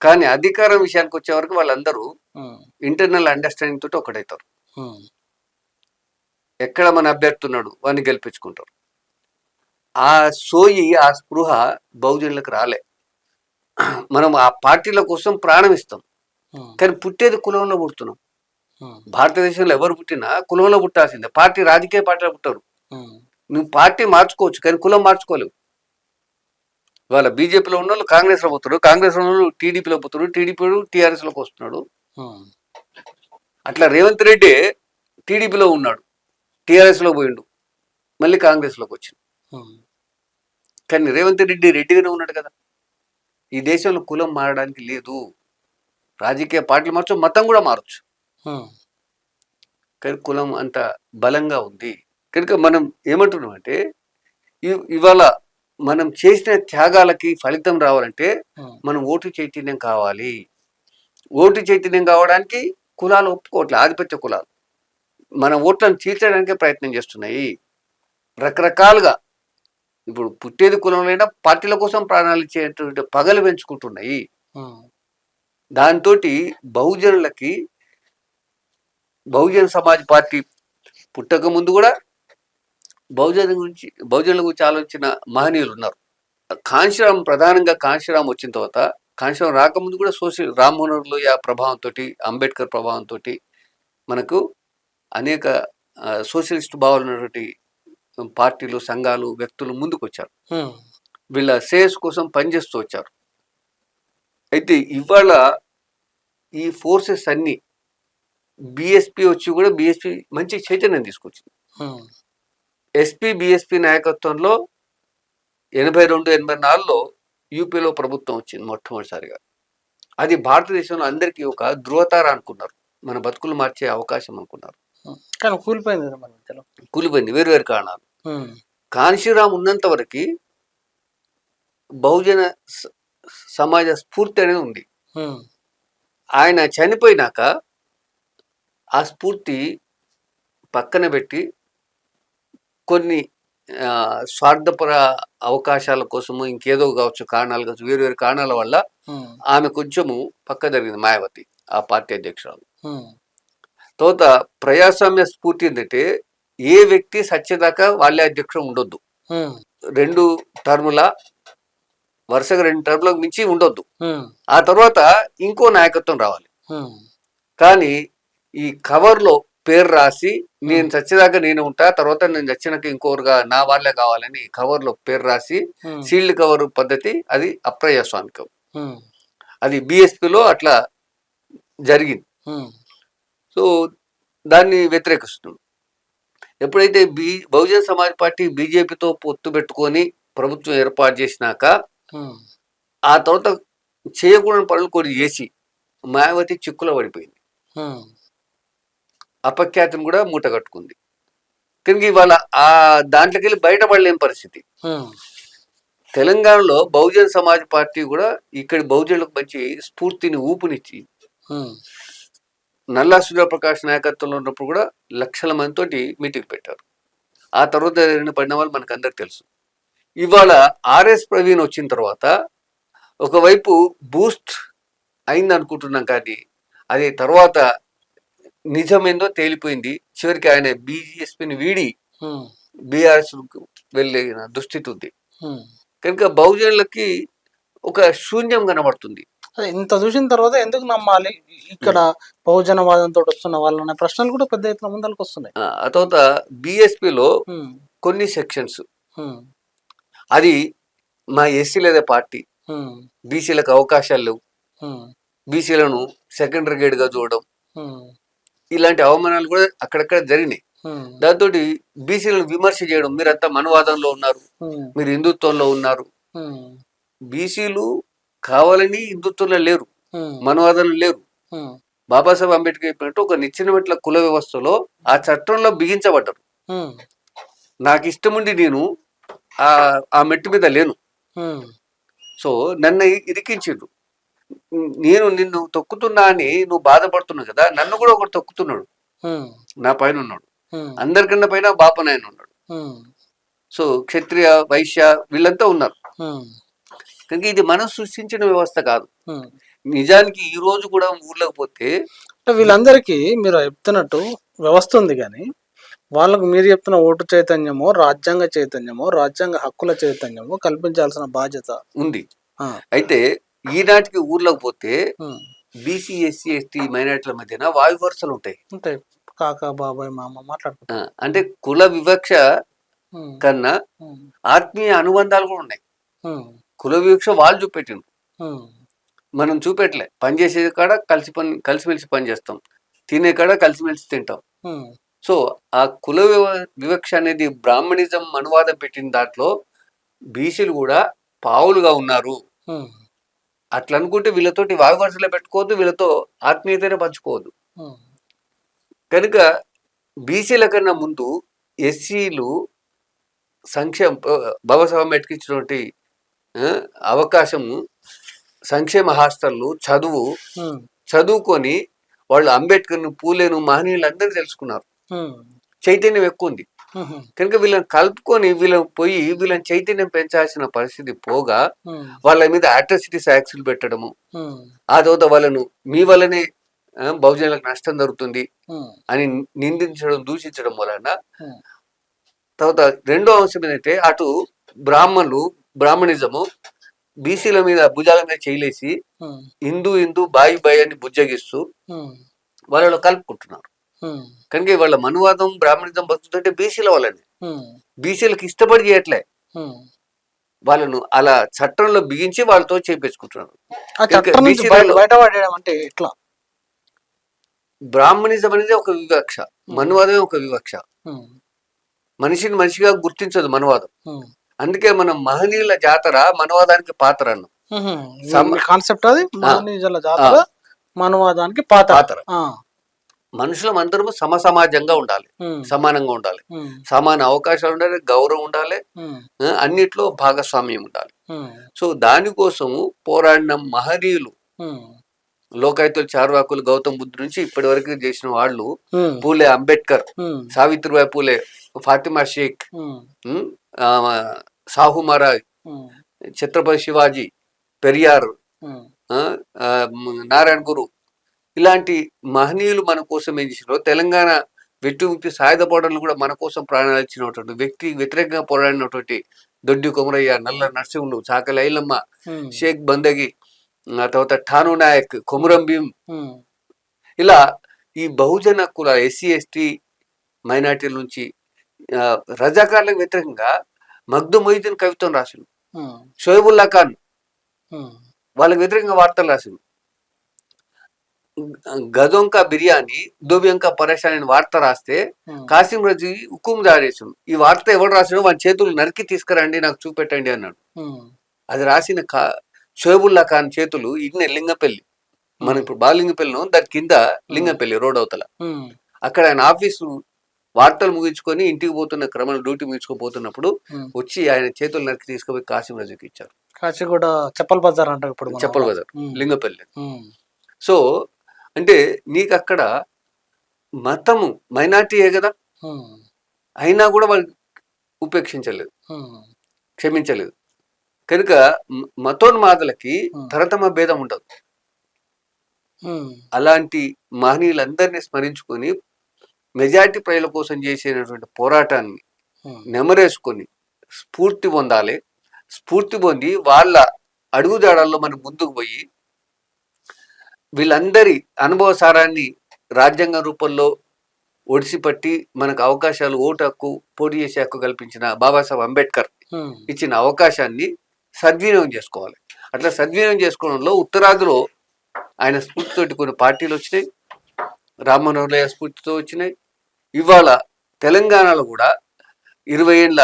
కానీ అధికారం విషయానికి వచ్చే వరకు వాళ్ళందరూ ఇంటర్నల్ అండర్స్టాండింగ్ తోటి ఒకటవుతారు. ఎక్కడ మన అభ్యర్థి ఉన్నాడు వాడిని గెలిపించుకుంటారు. ఆ సోయి, ఆ స్పృహ బహుజనులకు రాలే. మనం ఆ పార్టీల కోసం ప్రాణం ఇస్తాం, కానీ పుట్టేది కులంలో పుడుతున్నాం. భారతదేశంలో ఎవరు పుట్టినా కులంలో పుట్టాల్సిందే. రాజకీయ పార్టీలో పుట్టారు. నువ్వు పార్టీ మార్చుకోవచ్చు, కానీ కులం మార్చుకోలేవు. ఇవాళ బీజేపీలో ఉన్న వాళ్ళు కాంగ్రెస్లో పోతారు, కాంగ్రెస్ లో వాళ్ళు టీడీపీలో పోతారు, టీడీపీ టీఆర్ఎస్ లోకి వస్తున్నాడు. అట్లా రేవంత్ రెడ్డి టీడీపీలో ఉన్నాడు, టీఆర్ఎస్ లో పోయిండు, మళ్ళీ కాంగ్రెస్ లోకి వచ్చిండు. కానీ రేవంత్ రెడ్డి రెడ్డిగానే ఉన్నాడు కదా. ఈ దేశంలో కులం మారడానికి లేదు. రాజకీయ పార్టీలు మారచ్చు, మతం కూడా మారచ్చు, కానీ కులం అంత బలంగా ఉంది. కనుక మనం ఏమంటున్నాం అంటే ఇవాళ మనం చేసిన త్యాగాలకి ఫలితం రావాలంటే మనం ఓటు చైతన్యం కావాలి. ఓటు చైతన్యం కావడానికి కులాలు ఒప్పుకోవట్లేదు. ఆధిపత్య కులాలు మన ఓట్లను చీల్చడానికే ప్రయత్నం చేస్తున్నాయి రకరకాలుగా. ఇప్పుడు పుట్టేది కులంలో పార్టీల కోసం ప్రాణాలు ఇచ్చేటువంటి పగలు పెంచుకుంటున్నాయి. దాంతో బహుజనులకి, బహుజన సమాజ్ పార్టీ పుట్టక ముందు కూడా బహుజనుల గురించి ఆలోచించిన మహనీయులు ఉన్నారు. ప్రధానంగా కాంశీరామ్ వచ్చిన తర్వాత, కాంశీరామ్ రాకముందు కూడా రామ్మోహన్ లోహియా ప్రభావంతో, అంబేద్కర్ ప్రభావంతో మనకు అనేక సోషలిస్ట్ భావాలు ఉన్నటువంటి పార్టీలు, సంఘాలు, వ్యక్తులు ముందుకు వచ్చారు. వీళ్ళ శ్రేయస్ కోసం పనిచేస్తూ వచ్చారు. అయితే ఇవాళ ఈ ఫోర్సెస్ అన్ని బిఎస్పి వచ్చి కూడా బిఎస్పి మంచి చైతన్యం తీసుకొచ్చింది. ఎస్పీ బిఎస్పి నాయకత్వంలో 82-84లో యూపీలో ప్రభుత్వం వచ్చింది మొట్టమొదటిసారిగా. అది భారతదేశంలో అందరికీ ఒక ధృవతార అనుకున్నారు, మన బతుకులు మార్చే అవకాశం అనుకున్నారు. కానీ కూలిపోయింది వేరు కారణాలు. కాంశీరామ్ ఉన్నంత వరకు బహుజన సమాజ స్ఫూర్తి అనేది ఉంది. ఆయన చనిపోయినాక ఆ స్ఫూర్తి పక్కన పెట్టి కొన్ని స్వార్థపర అవకాశాల కోసము, ఇంకేదో కావచ్చు, కారణాలు కావచ్చు, వేరు కారణాల వల్ల ఆమె కొంచెము పక్క జరిగింది, మాయావతి, ఆ పార్టీ అధ్యక్షురాలు. తర్వాత ప్రజాస్వామ్య స్ఫూర్తి ఏంటంటే ఏ వ్యక్తి సత్యదాకా వాళ్ళే అధ్యక్షుడు ఉండొద్దు. 2 టర్ముల వరుసగా 2 టర్ములకు మించి ఉండొద్దు. ఆ తర్వాత ఇంకో నాయకత్వం రావాలి. కానీ ఈ కవర్లో పేరు రాసి నేను చచ్చేదాకా నేను ఉంటా, తర్వాత నేను చచ్చినాక ఇంకోరుగా నా వాళ్ళే కావాలని కవర్లో పేరు రాసి సీల్డ్ కవర్ పద్ధతి, అది అప్రజాస్వామికం. అది బిఎస్పిలో అట్లా జరిగింది. సో దాన్ని వ్యతిరేకిస్తున్నాం. ఎప్పుడైతే బహుజన సమాజ్ పార్టీ బీజేపీతో పొత్తు పెట్టుకొని ప్రభుత్వం ఏర్పాటు చేసినాక ఆ తర్వాత చేయకూడని పనులు కొన్ని చేసి మాయావతి చిక్కులో పడిపోయింది. అపఖ్యాతిని కూడా మూట కట్టుకుంది. కనుక ఇవాళ ఆ దాంట్లోకి వెళ్ళి బయటపడలేని పరిస్థితి. తెలంగాణలో బహుజన సమాజ్ పార్టీ కూడా ఇక్కడి బహుజనులకు మంచి స్ఫూర్తిని, ఊపునిచ్చి నల్లా సూర్యప్రకాష్ నాయకత్వంలో ఉన్నప్పుడు కూడా లక్షల మందితోటి మీటింగ్ పెట్టారు. ఆ తర్వాత జరిగిన పరిణామాలు మనకు అందరికి తెలుసు. ఇవాళ ఆర్ఎస్ ప్రవీణ్ వచ్చిన తర్వాత ఒకవైపు బూస్ట్ అయింది అనుకుంటున్నాం, కానీ అది తర్వాత నిజమేందో తేలిపోయింది. చివరికి ఆయన బీజేపీని వీడి బీఆర్ఎస్ వెళ్ళిన దుస్థితి ఉంది. కనుక బహుజనులకి ఒక శూన్యం కనబడుతుంది. ఇంత చూసిన తర్వాత ఎందుకు నమ్మాలి ఇక్కడ బహుజనవాదంతో వస్తున్న వాళ్ళనే ప్రశ్నలు కూడా పెద్ద ఎత్తున ముందరకు వస్తున్నాయి. ఆ తర్వాత బిఎస్పిలో కొన్ని సెక్షన్స్, అది మా ఎస్సీలదే పార్టీ, బీసీలకు అవకాశాలు లేవు, బీసీలను సెకండరీ గ్రేడ్ గా చూడడం, ఇలాంటి అవమానాలు కూడా అక్కడక్కడ జరిగినాయి. దాంతో బీసీలను విమర్శ చేయడం, మీరంతా మనవాదంలో ఉన్నారు, మీరు హిందుత్వంలో ఉన్నారు. బీసీలు కావాలని హిందుత్వంలో లేరు, మనవాదంలో లేరు. బాబాసాహెబ్ అంబేద్కర్ చెప్పినట్టు ఒక నిచ్చెన మెట్ల కుల వ్యవస్థలో ఆ చట్టంలో బిగించబడ్డారు. నాకు ఇష్టముండి నేను ఆ మెట్టు మీద లేను. సో నన్ను ఇరికించిండ్రు. నేను నిన్ను తొక్కుతున్నా అని నువ్వు బాధపడుతున్నావు కదా, నన్ను కూడా ఒకడు తొక్కుతున్నాడు, నా పైన ఉన్నాడు, అందరికన్నా పైన బాపనాయన ఉన్నాడు. సో క్షత్రియ, వైశ్య వీళ్ళంతా ఉన్నారు. కనుక ఇది మనం సృష్టించిన వ్యవస్థ కాదు. నిజానికి ఈ రోజు కూడా ఊర్లోకి పోతే వీళ్ళందరికీ మీరు చెప్తున్నట్టు వ్యవస్థ ఉంది, కానీ వాళ్ళకు మీరు చెప్తున్న ఓటు చైతన్యమో, రాజ్యాంగ చైతన్యమో, రాజ్యాంగ హక్కుల చైతన్యమో కల్పించాల్సిన బాధ్యత ఉంది. అయితే ఈనాటికి ఊర్లోకి పోతే బీసీ, ఎస్సీ, ఎస్టీ, మైనార్టీల మధ్యన వాయు వరుసలు ఉంటాయి. కాకా, బాబాయ్, మామ మాట్లాడుకుంటారు. అంటే కుల వివక్ష కన్నా ఆత్మీయ అనుబంధాలు కూడా ఉన్నాయి. కుల వివక్ష వాళ్ళు చూపెట్టిండ్రు, మనం చూపెట్టలే. పనిచేసే కాడ కలిసిమెలిసి పని చేస్తాం, తినే కాడ కలిసిమెలిసి తింటాం. సో ఆ కుల వివక్ష అనేది బ్రాహ్మణిజం అనువాదం పెట్టిన దాంట్లో బీసీలు కూడా పావులుగా ఉన్నారు. అట్లా అనుకుంటే వీళ్ళతోటి వాయువర్సలో పెట్టుకోవద్దు, వీళ్ళతో ఆత్మీయతనే పంచుకోవద్దు. కనుక బీసీల కన్నా ముందు ఎస్సీలు సంక్షేమ బాబాసాహెబ్ అంబేద్కర్ ఇచ్చినటువంటి అవకాశము, సంక్షేమ హాస్టళ్ళు, చదువుకొని వాళ్ళు అంబేద్కర్ను, పూలేను, మహనీయులందరూ తెలుసుకున్నారు. చైతన్యం ఎక్కువ ఉంది. కనుక వీళ్ళని కలుపుకొని వీళ్ళని చైతన్యం పెంచాల్సిన పరిస్థితి పోగా వాళ్ళ మీద అట్రాసిటీస్ యాక్ట్స్ పెట్టడము, ఆ తర్వాత వాళ్ళను మీ వల్లనే బహుజనులకు నష్టం జరుగుతుంది అని నిందించడం, దూషించడం వలన. తర్వాత రెండో అంశం ఏంటంటే అటు బ్రాహ్మణిజము బీసీల మీద భుజాల మీద చేయలేసి హిందూ బాయి బాయి అని బుజ్జగిస్తూ వాళ్ళలో కలుపుకుంటున్నారు. కనుక వాళ్ళ మనువాదం, బ్రాహ్మణిజం బతుకుతుంటే బీసీల వల్లనే. బీసీలకు ఇష్టపడి చేయట్లే, వాళ్ళను అలా చట్టంలో బిగించి వాళ్ళతో చేపించుకుంటున్నారు. బ్రాహ్మణిజం అనేది ఒక వివక్ష, మనువాదమే ఒక వివక్ష. మనిషిని మనిషిగా గుర్తించదు మనువాదం. అందుకే మనం మహనీయుల జాతర మనువాదానికి పాత్ర అన్నాం. కాన్సెప్ట్ అది మహనీయుల జాతర మనువాదానికి పాత్ర. మనుషులం అందరూ సమాజంగా ఉండాలి, సమానంగా ఉండాలి, సమాన అవకాశాలు ఉండాలి, గౌరవం ఉండాలి, అన్నిట్లో భాగస్వామ్యం ఉండాలి. సో దానికోసము పోరాడిన మహనీయులు, లోకాయుతులు, చార్వాకులు, గౌతమ్ బుద్ధు నుంచి ఇప్పటి వరకు చేసిన వాళ్ళు పూలే అంబేద్కర్, సావిత్రిబాయి పూలే, ఫాతిమా షేక్, సాహు మహారాజ్, ఛత్రపతి శివాజీ, పెరియార్, నారాయణ గురు, ఇలాంటి మహనీయులు మన కోసం ఏం చేసినారో, తెలంగాణ వెట్టుముక్తి సాయుధ పోరాటంలో కూడా మన కోసం ప్రాణాలు ఇచ్చినటువంటి వ్యక్తి, వ్యతిరేకంగా పోరాడినటువంటి దొడ్డి కొమరయ్య, నల్ల నరసింహులు, చాకలి ఐలమ్మ, షేక్ బందగి, తర్వాత ఠాను నాయక్, కొమురం భీం, ఇలా ఈ బహుజన కుల ఎస్సీ ఎస్టీ మైనార్టీల నుంచి రజాకార్లకు వ్యతిరేకంగా మగ్దు మొయిద్దీన్ కవిత్వం రాసిండు, షోయబుల్లా ఖాన్ వాళ్ళకి వ్యతిరేకంగా వార్తలు రాసిండు, గదొంక బిర్యానీ దోబియంక పరేషాన్ అని వార్త రాస్తే కాసిం రజీ హుకుం జారేసిండు. ఈ వార్త ఎవరు రాసినో వాళ్ళ చేతులు నరికి తీసుకురండి, నాకు చూపెట్టండి అన్నాడు. అది రాసిన షోయబుల్లా ఖాన్ చేతులు ఇన్నే లింగపల్లి, మనం ఇప్పుడు బాలింగపల్లిను, దాని కింద లింగపల్లి రోడ్ అవతల, అక్కడ ఆయన ఆఫీసు వార్తలు ముగించుకొని ఇంటికి పోతున్న క్రమంలో డ్యూటీ ముగించుకోపోతున్నప్పుడు వచ్చి ఆయన చేతులు నరికి తీసుకుపోయి కాసిం రజీకి ఇచ్చారు. కాచిగూడ చెప్పల్ బజార్ అంటారు ఇప్పుడు, చెప్పల్ బజార్, లింగపల్లి. సో అంటే నీకు అక్కడ మతము మైనార్టీయే కదా, అయినా కూడా వాళ్ళు ఉపేక్షించలేదు, క్షమించలేదు. కనుక మతోన్మాదులకి తరతమ భేదం ఉండదు. అలాంటి మహనీయులందరినీ స్మరించుకొని మెజారిటీ ప్రజల కోసం చేసేటటువంటి పోరాటాన్ని నెమరేసుకొని స్ఫూర్తి పొందాలి. స్ఫూర్తి పొంది వాళ్ళ అడుగుదాడల్లో మనం ముందుకు పోయి వీళ్ళందరి అనుభవ సారాన్ని రాజ్యాంగ రూపంలో ఒడిసిపట్టి మనకు అవకాశాలు, ఓటు హక్కు, పోటీ చేసే హక్కు కల్పించిన బాబాసాహెబ్ అంబేద్కర్ ఇచ్చిన అవకాశాన్ని సద్వినియోగం చేసుకోవాలి. అట్లా సద్వినియోగం చేసుకోవడంలో ఉత్తరాదిలో ఆయన స్ఫూర్తితోటి కొన్ని పార్టీలు వచ్చినాయి, రామ్మనోహర్ స్ఫూర్తితో వచ్చినాయి. ఇవాళ తెలంగాణలో కూడా 20 ఏళ్ళ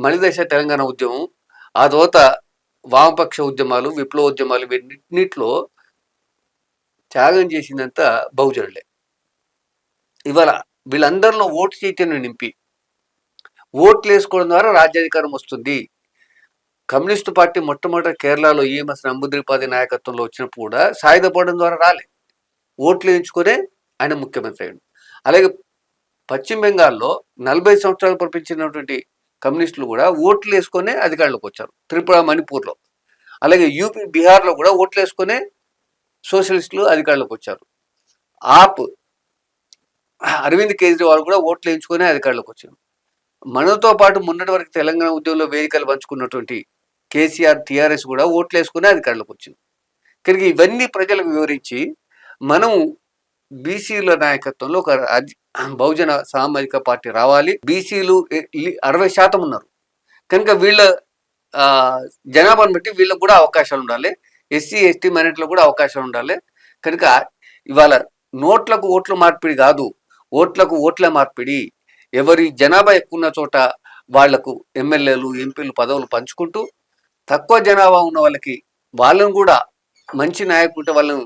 మలిదశ తెలంగాణ ఉద్యమం, ఆ తర్వాత వామపక్ష ఉద్యమాలు, విప్లవ ఉద్యమాలు, వీటిలో త్యాగం చేసిందంతా బహుజనులే. ఇవాళ వీళ్ళందరిలో ఓటు చైతన్యం నింపి ఓట్లు వేసుకోవడం ద్వారా రాజ్యాధికారం వస్తుంది. కమ్యూనిస్టు పార్టీ మొట్టమొదటి కేరళలో ఈఎంఎస్ నంబూద్రిపాది నాయకత్వంలో వచ్చినప్పుడు కూడా సాయుధ పోవడం ద్వారా రాలే, ఓట్లు వేయించుకునే ఆయన ముఖ్యమంత్రి అయ్యాడు. అలాగే పశ్చిమ బెంగాల్లో 40 సంవత్సరాలు పరిపించినటువంటి కమ్యూనిస్టులు కూడా ఓట్లు వేసుకునే అధికారంలోకి వచ్చారు, త్రిపుర, మణిపూర్లో. అలాగే యూపీ, బీహార్లో కూడా ఓట్లు వేసుకునే సోషలిస్టులు అధికారంలోకి వచ్చారు. అరవింద్ కేజ్రీవాల్ కూడా ఓట్లు వేయించుకునే అధికారంలోకి వచ్చారు. మనతో పాటు మొన్నటి వరకు తెలంగాణ ఉద్యమంలో వేదికలు పంచుకున్నటువంటి కేసీఆర్, టీఆర్ఎస్ కూడా ఓట్లు వేసుకునే అధికారంలోకి వచ్చింది. కనుక ఇవన్నీ ప్రజలకు వివరించి మనం బీసీల నాయకత్వంలో ఒక బహుజన సామాజిక పార్టీ రావాలి. బీసీలు 60% ఉన్నారు కనుక వీళ్ళ జనాభాను బట్టి వీళ్ళకు కూడా అవకాశాలు ఉండాలి, ఎస్సీ ఎస్టీ మైనారిటీలకు కూడా అవకాశాలు ఉండాలి. కనుక ఇవాళ నోట్లకు ఓట్ల మార్పిడి కాదు, ఓట్లకు ఓట్ల మార్పిడి. ఎవరి జనాభా ఎక్కువ ఉన్న చోట వాళ్లకు ఎమ్మెల్యేలు ఎంపీలు పదవులు పంచుకుంటూ తక్కువ జనాభా ఉన్న వాళ్ళను కూడా మంచి నాయకుడు ఉంటే వాళ్ళను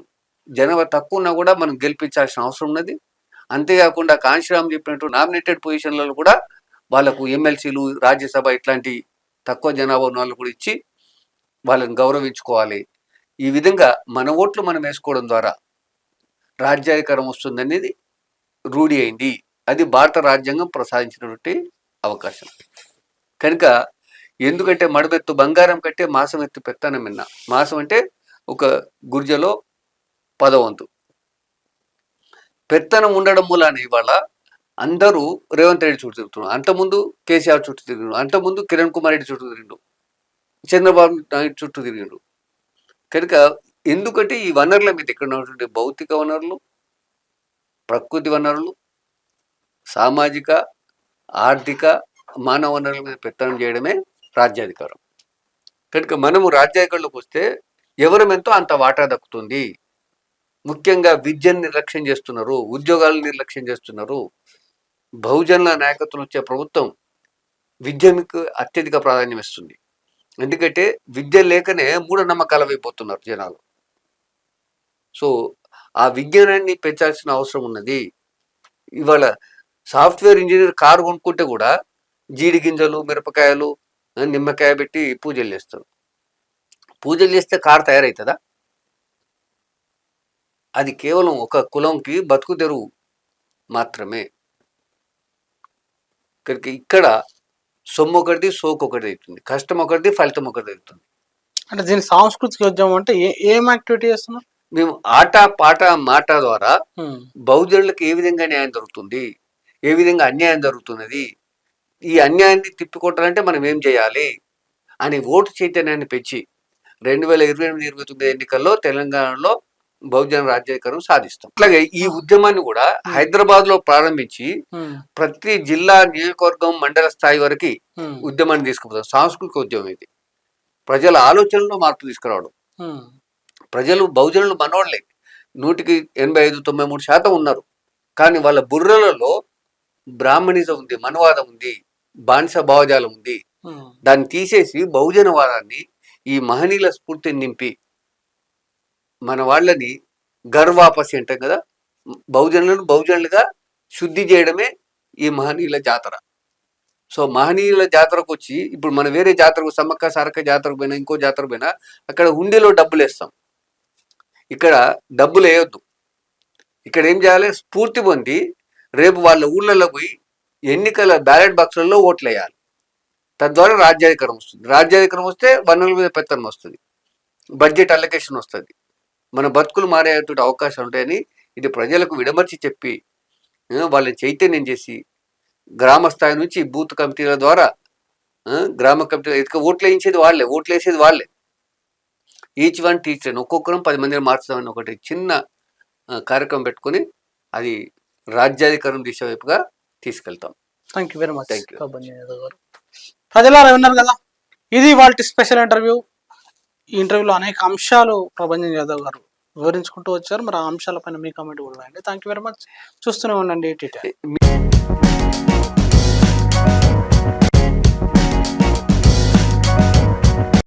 జనాభా తక్కువ ఉన్నా కూడా మనం గెలిపించాల్సిన అవసరం ఉన్నది. అంతేకాకుండా కాంశీరామ్ చెప్పినట్టు నామినేటెడ్ పొజిషన్లలో కూడా వాళ్ళకు ఎమ్మెల్సీలు రాజ్యసభ ఇట్లాంటి తక్కువ జనాభా ఉన్న వాళ్ళు కూడా ఇచ్చి వాళ్ళని గౌరవించుకోవాలి. ఈ విధంగా మన ఓట్లు మనం వేసుకోవడం ద్వారా రాజ్యాధికారం వస్తుందనేది రూఢి అయింది. అది భారత రాజ్యాంగం ప్రసాదించినటువంటి అవకాశం కనుక, ఎందుకంటే మడబెత్తు బంగారం కంటే మాసం ఎత్తు పెత్తనం విన్నా. మాసం అంటే ఒక గుర్జలో 10వ వంతు పెత్తనం ఉండడం మూలాన ఇవాళ అందరూ రేవంత్ రెడ్డి చుట్టూ తిరుగుతున్నారు. అంతకుముందు కేసీఆర్ చుట్టూ తిరిగిండు, అంతకుముందు కిరణ్ కుమార్ రెడ్డి చుట్టూ తిరిగిండు, చంద్రబాబు నాయుడు చుట్టూ తిరిగిండు. కనుక ఎందుకంటే ఈ వనరుల మీద ఇక్కడ ఉన్నటువంటి భౌతిక వనరులు, ప్రకృతి వనరులు, సామాజిక, ఆర్థిక, మానవ వనరుల మీద పెత్తనం చేయడమే రాజ్యాధికారం. కనుక మనము రాజ్యాధికారంలోకి వస్తే ఎవరమెంతో అంత వాటా దక్కుతుంది. ముఖ్యంగా విద్యను నిర్లక్ష్యం చేస్తున్నారు, ఉద్యోగాలను నిర్లక్ష్యం చేస్తున్నారు. బహుజనుల నాయకత్వం వచ్చే ప్రభుత్వం విద్యకు అత్యధిక ప్రాధాన్యం ఇస్తుంది. ఎందుకంటే విద్య లేకనే మూఢనమ్మకాలు అయిపోతున్నారు జనాలు. సో ఆ విజ్ఞానాన్ని పెంచాల్సిన అవసరం ఉన్నది. ఇవాళ సాఫ్ట్వేర్ ఇంజనీర్ కారు కొనుక్కుంటే కూడా జీడి గింజలు, మిరపకాయలు, నిమ్మకాయ పెట్టి పూజలు చేస్తారు. పూజలు చేస్తే కారు తయారవుతుందా? అది కేవలం ఒక కులంకి బతుకు తెరువు మాత్రమే. ఇక్కడ సొమ్ము ఒకటిది, సోకు ఒకటిది అవుతుంది, కష్టం ఒకటిది, ఫలితం ఒకటిది అవుతుంది. అంటే దీని సాంస్కృతిక ఉద్యమం అంటే ఏం యాక్టివిటీ చేస్తున్నాం మేము? ఆట పాట మాట ద్వారా బహుజనులకు ఏ విధంగా న్యాయం జరుగుతుంది, ఏ విధంగా అన్యాయం జరుగుతున్నది, ఈ అన్యాయాన్ని తిప్పికొట్టాలంటే మనం ఏం చేయాలి అని ఓటు చైతన్యాన్ని పెంచి 2028-29 ఎన్నికల్లో తెలంగాణలో బహుజన రాజ్యాధికారం సాధిస్తాం. అట్లాగే ఈ ఉద్యమాన్ని కూడా హైదరాబాద్ లో ప్రారంభించి ప్రతి జిల్లా, నియోజకవర్గం, మండల స్థాయి వరకు ఉద్యమాన్ని తీసుకుపోతాం. సాంస్కృతిక ఉద్యమం ఇది. ప్రజల ఆలోచనలో మార్పు తీసుకురావడం. ప్రజలు బహుజనులు మనోళ్లే 100-85-93% ఉన్నారు. కానీ వాళ్ళ బుర్రలలో బ్రాహ్మణిజం ఉంది, మనవాదం ఉంది, బానిస భావజాలం ఉంది. దాన్ని తీసేసి బహుజనవాదాన్ని, ఈ మహనీయుల స్ఫూర్తిని నింపి మన వాళ్ళని గర్వాపసి అంటాం కదా, బహుజనులను బహుజనులుగా శుద్ధి చేయడమే ఈ మహనీయుల జాతర. సో మహనీయుల జాతరకు వచ్చి ఇప్పుడు మనం వేరే జాతరకు, సమ్మక్క సారక్క జాతరకు పోయినా, ఇంకో జాతరకు పోయినా అక్కడ హుండీలో డబ్బులు వేస్తాం. ఇక్కడ డబ్బులు వేయొద్దు. ఇక్కడ ఏం చేయాలి? స్ఫూర్తి పొంది రేపు వాళ్ళ ఊళ్ళల్లో పోయి ఎన్నికల బ్యాలెట్ బాక్సులలో ఓట్లు వేయాలి. తద్వారా రాజ్యాధికారం వస్తుంది. రాజ్యాధికారం వస్తే వనరుల మీద పెత్తనం వస్తుంది, బడ్జెట్ అలొకేషన్ వస్తుంది, మన బతుకులు మారేటువంటి అవకాశాలు ఉంటాయని ఇది ప్రజలకు విడమర్చి చెప్పి వాళ్ళని చైతన్యం చేసి గ్రామ స్థాయి నుంచి బూత్ కమిటీల ద్వారా, గ్రామ కమిటీలు ఓట్లు వేయించేది వాళ్ళే, ఓట్లు వేసేది వాళ్ళే. ఈచ్ వన్ టీచర్ ఒక్కొక్కరం 10 మందిని మార్చుదామని ఒకటి చిన్న కార్యక్రమం పెట్టుకుని అది రాజ్యాధికారం దిశ వైపుగా తీసుకెళ్తాం. Thank you very much. ప్రజలారా విన్నారు కదా, ఇది వాళ్ళ స్పెషల్ ఇంటర్వ్యూ. ఈ ఇంటర్వ్యూలో అనేక అంశాలు ప్రభంజన్ యాదవ్ గారు వివరించుకుంటూ వచ్చారు. మరి ఆ అంశాలపైన మీ కామెంట్ కూడా రాయండి. Thank you very much. చూస్తూనే ఉండండి టీటీ.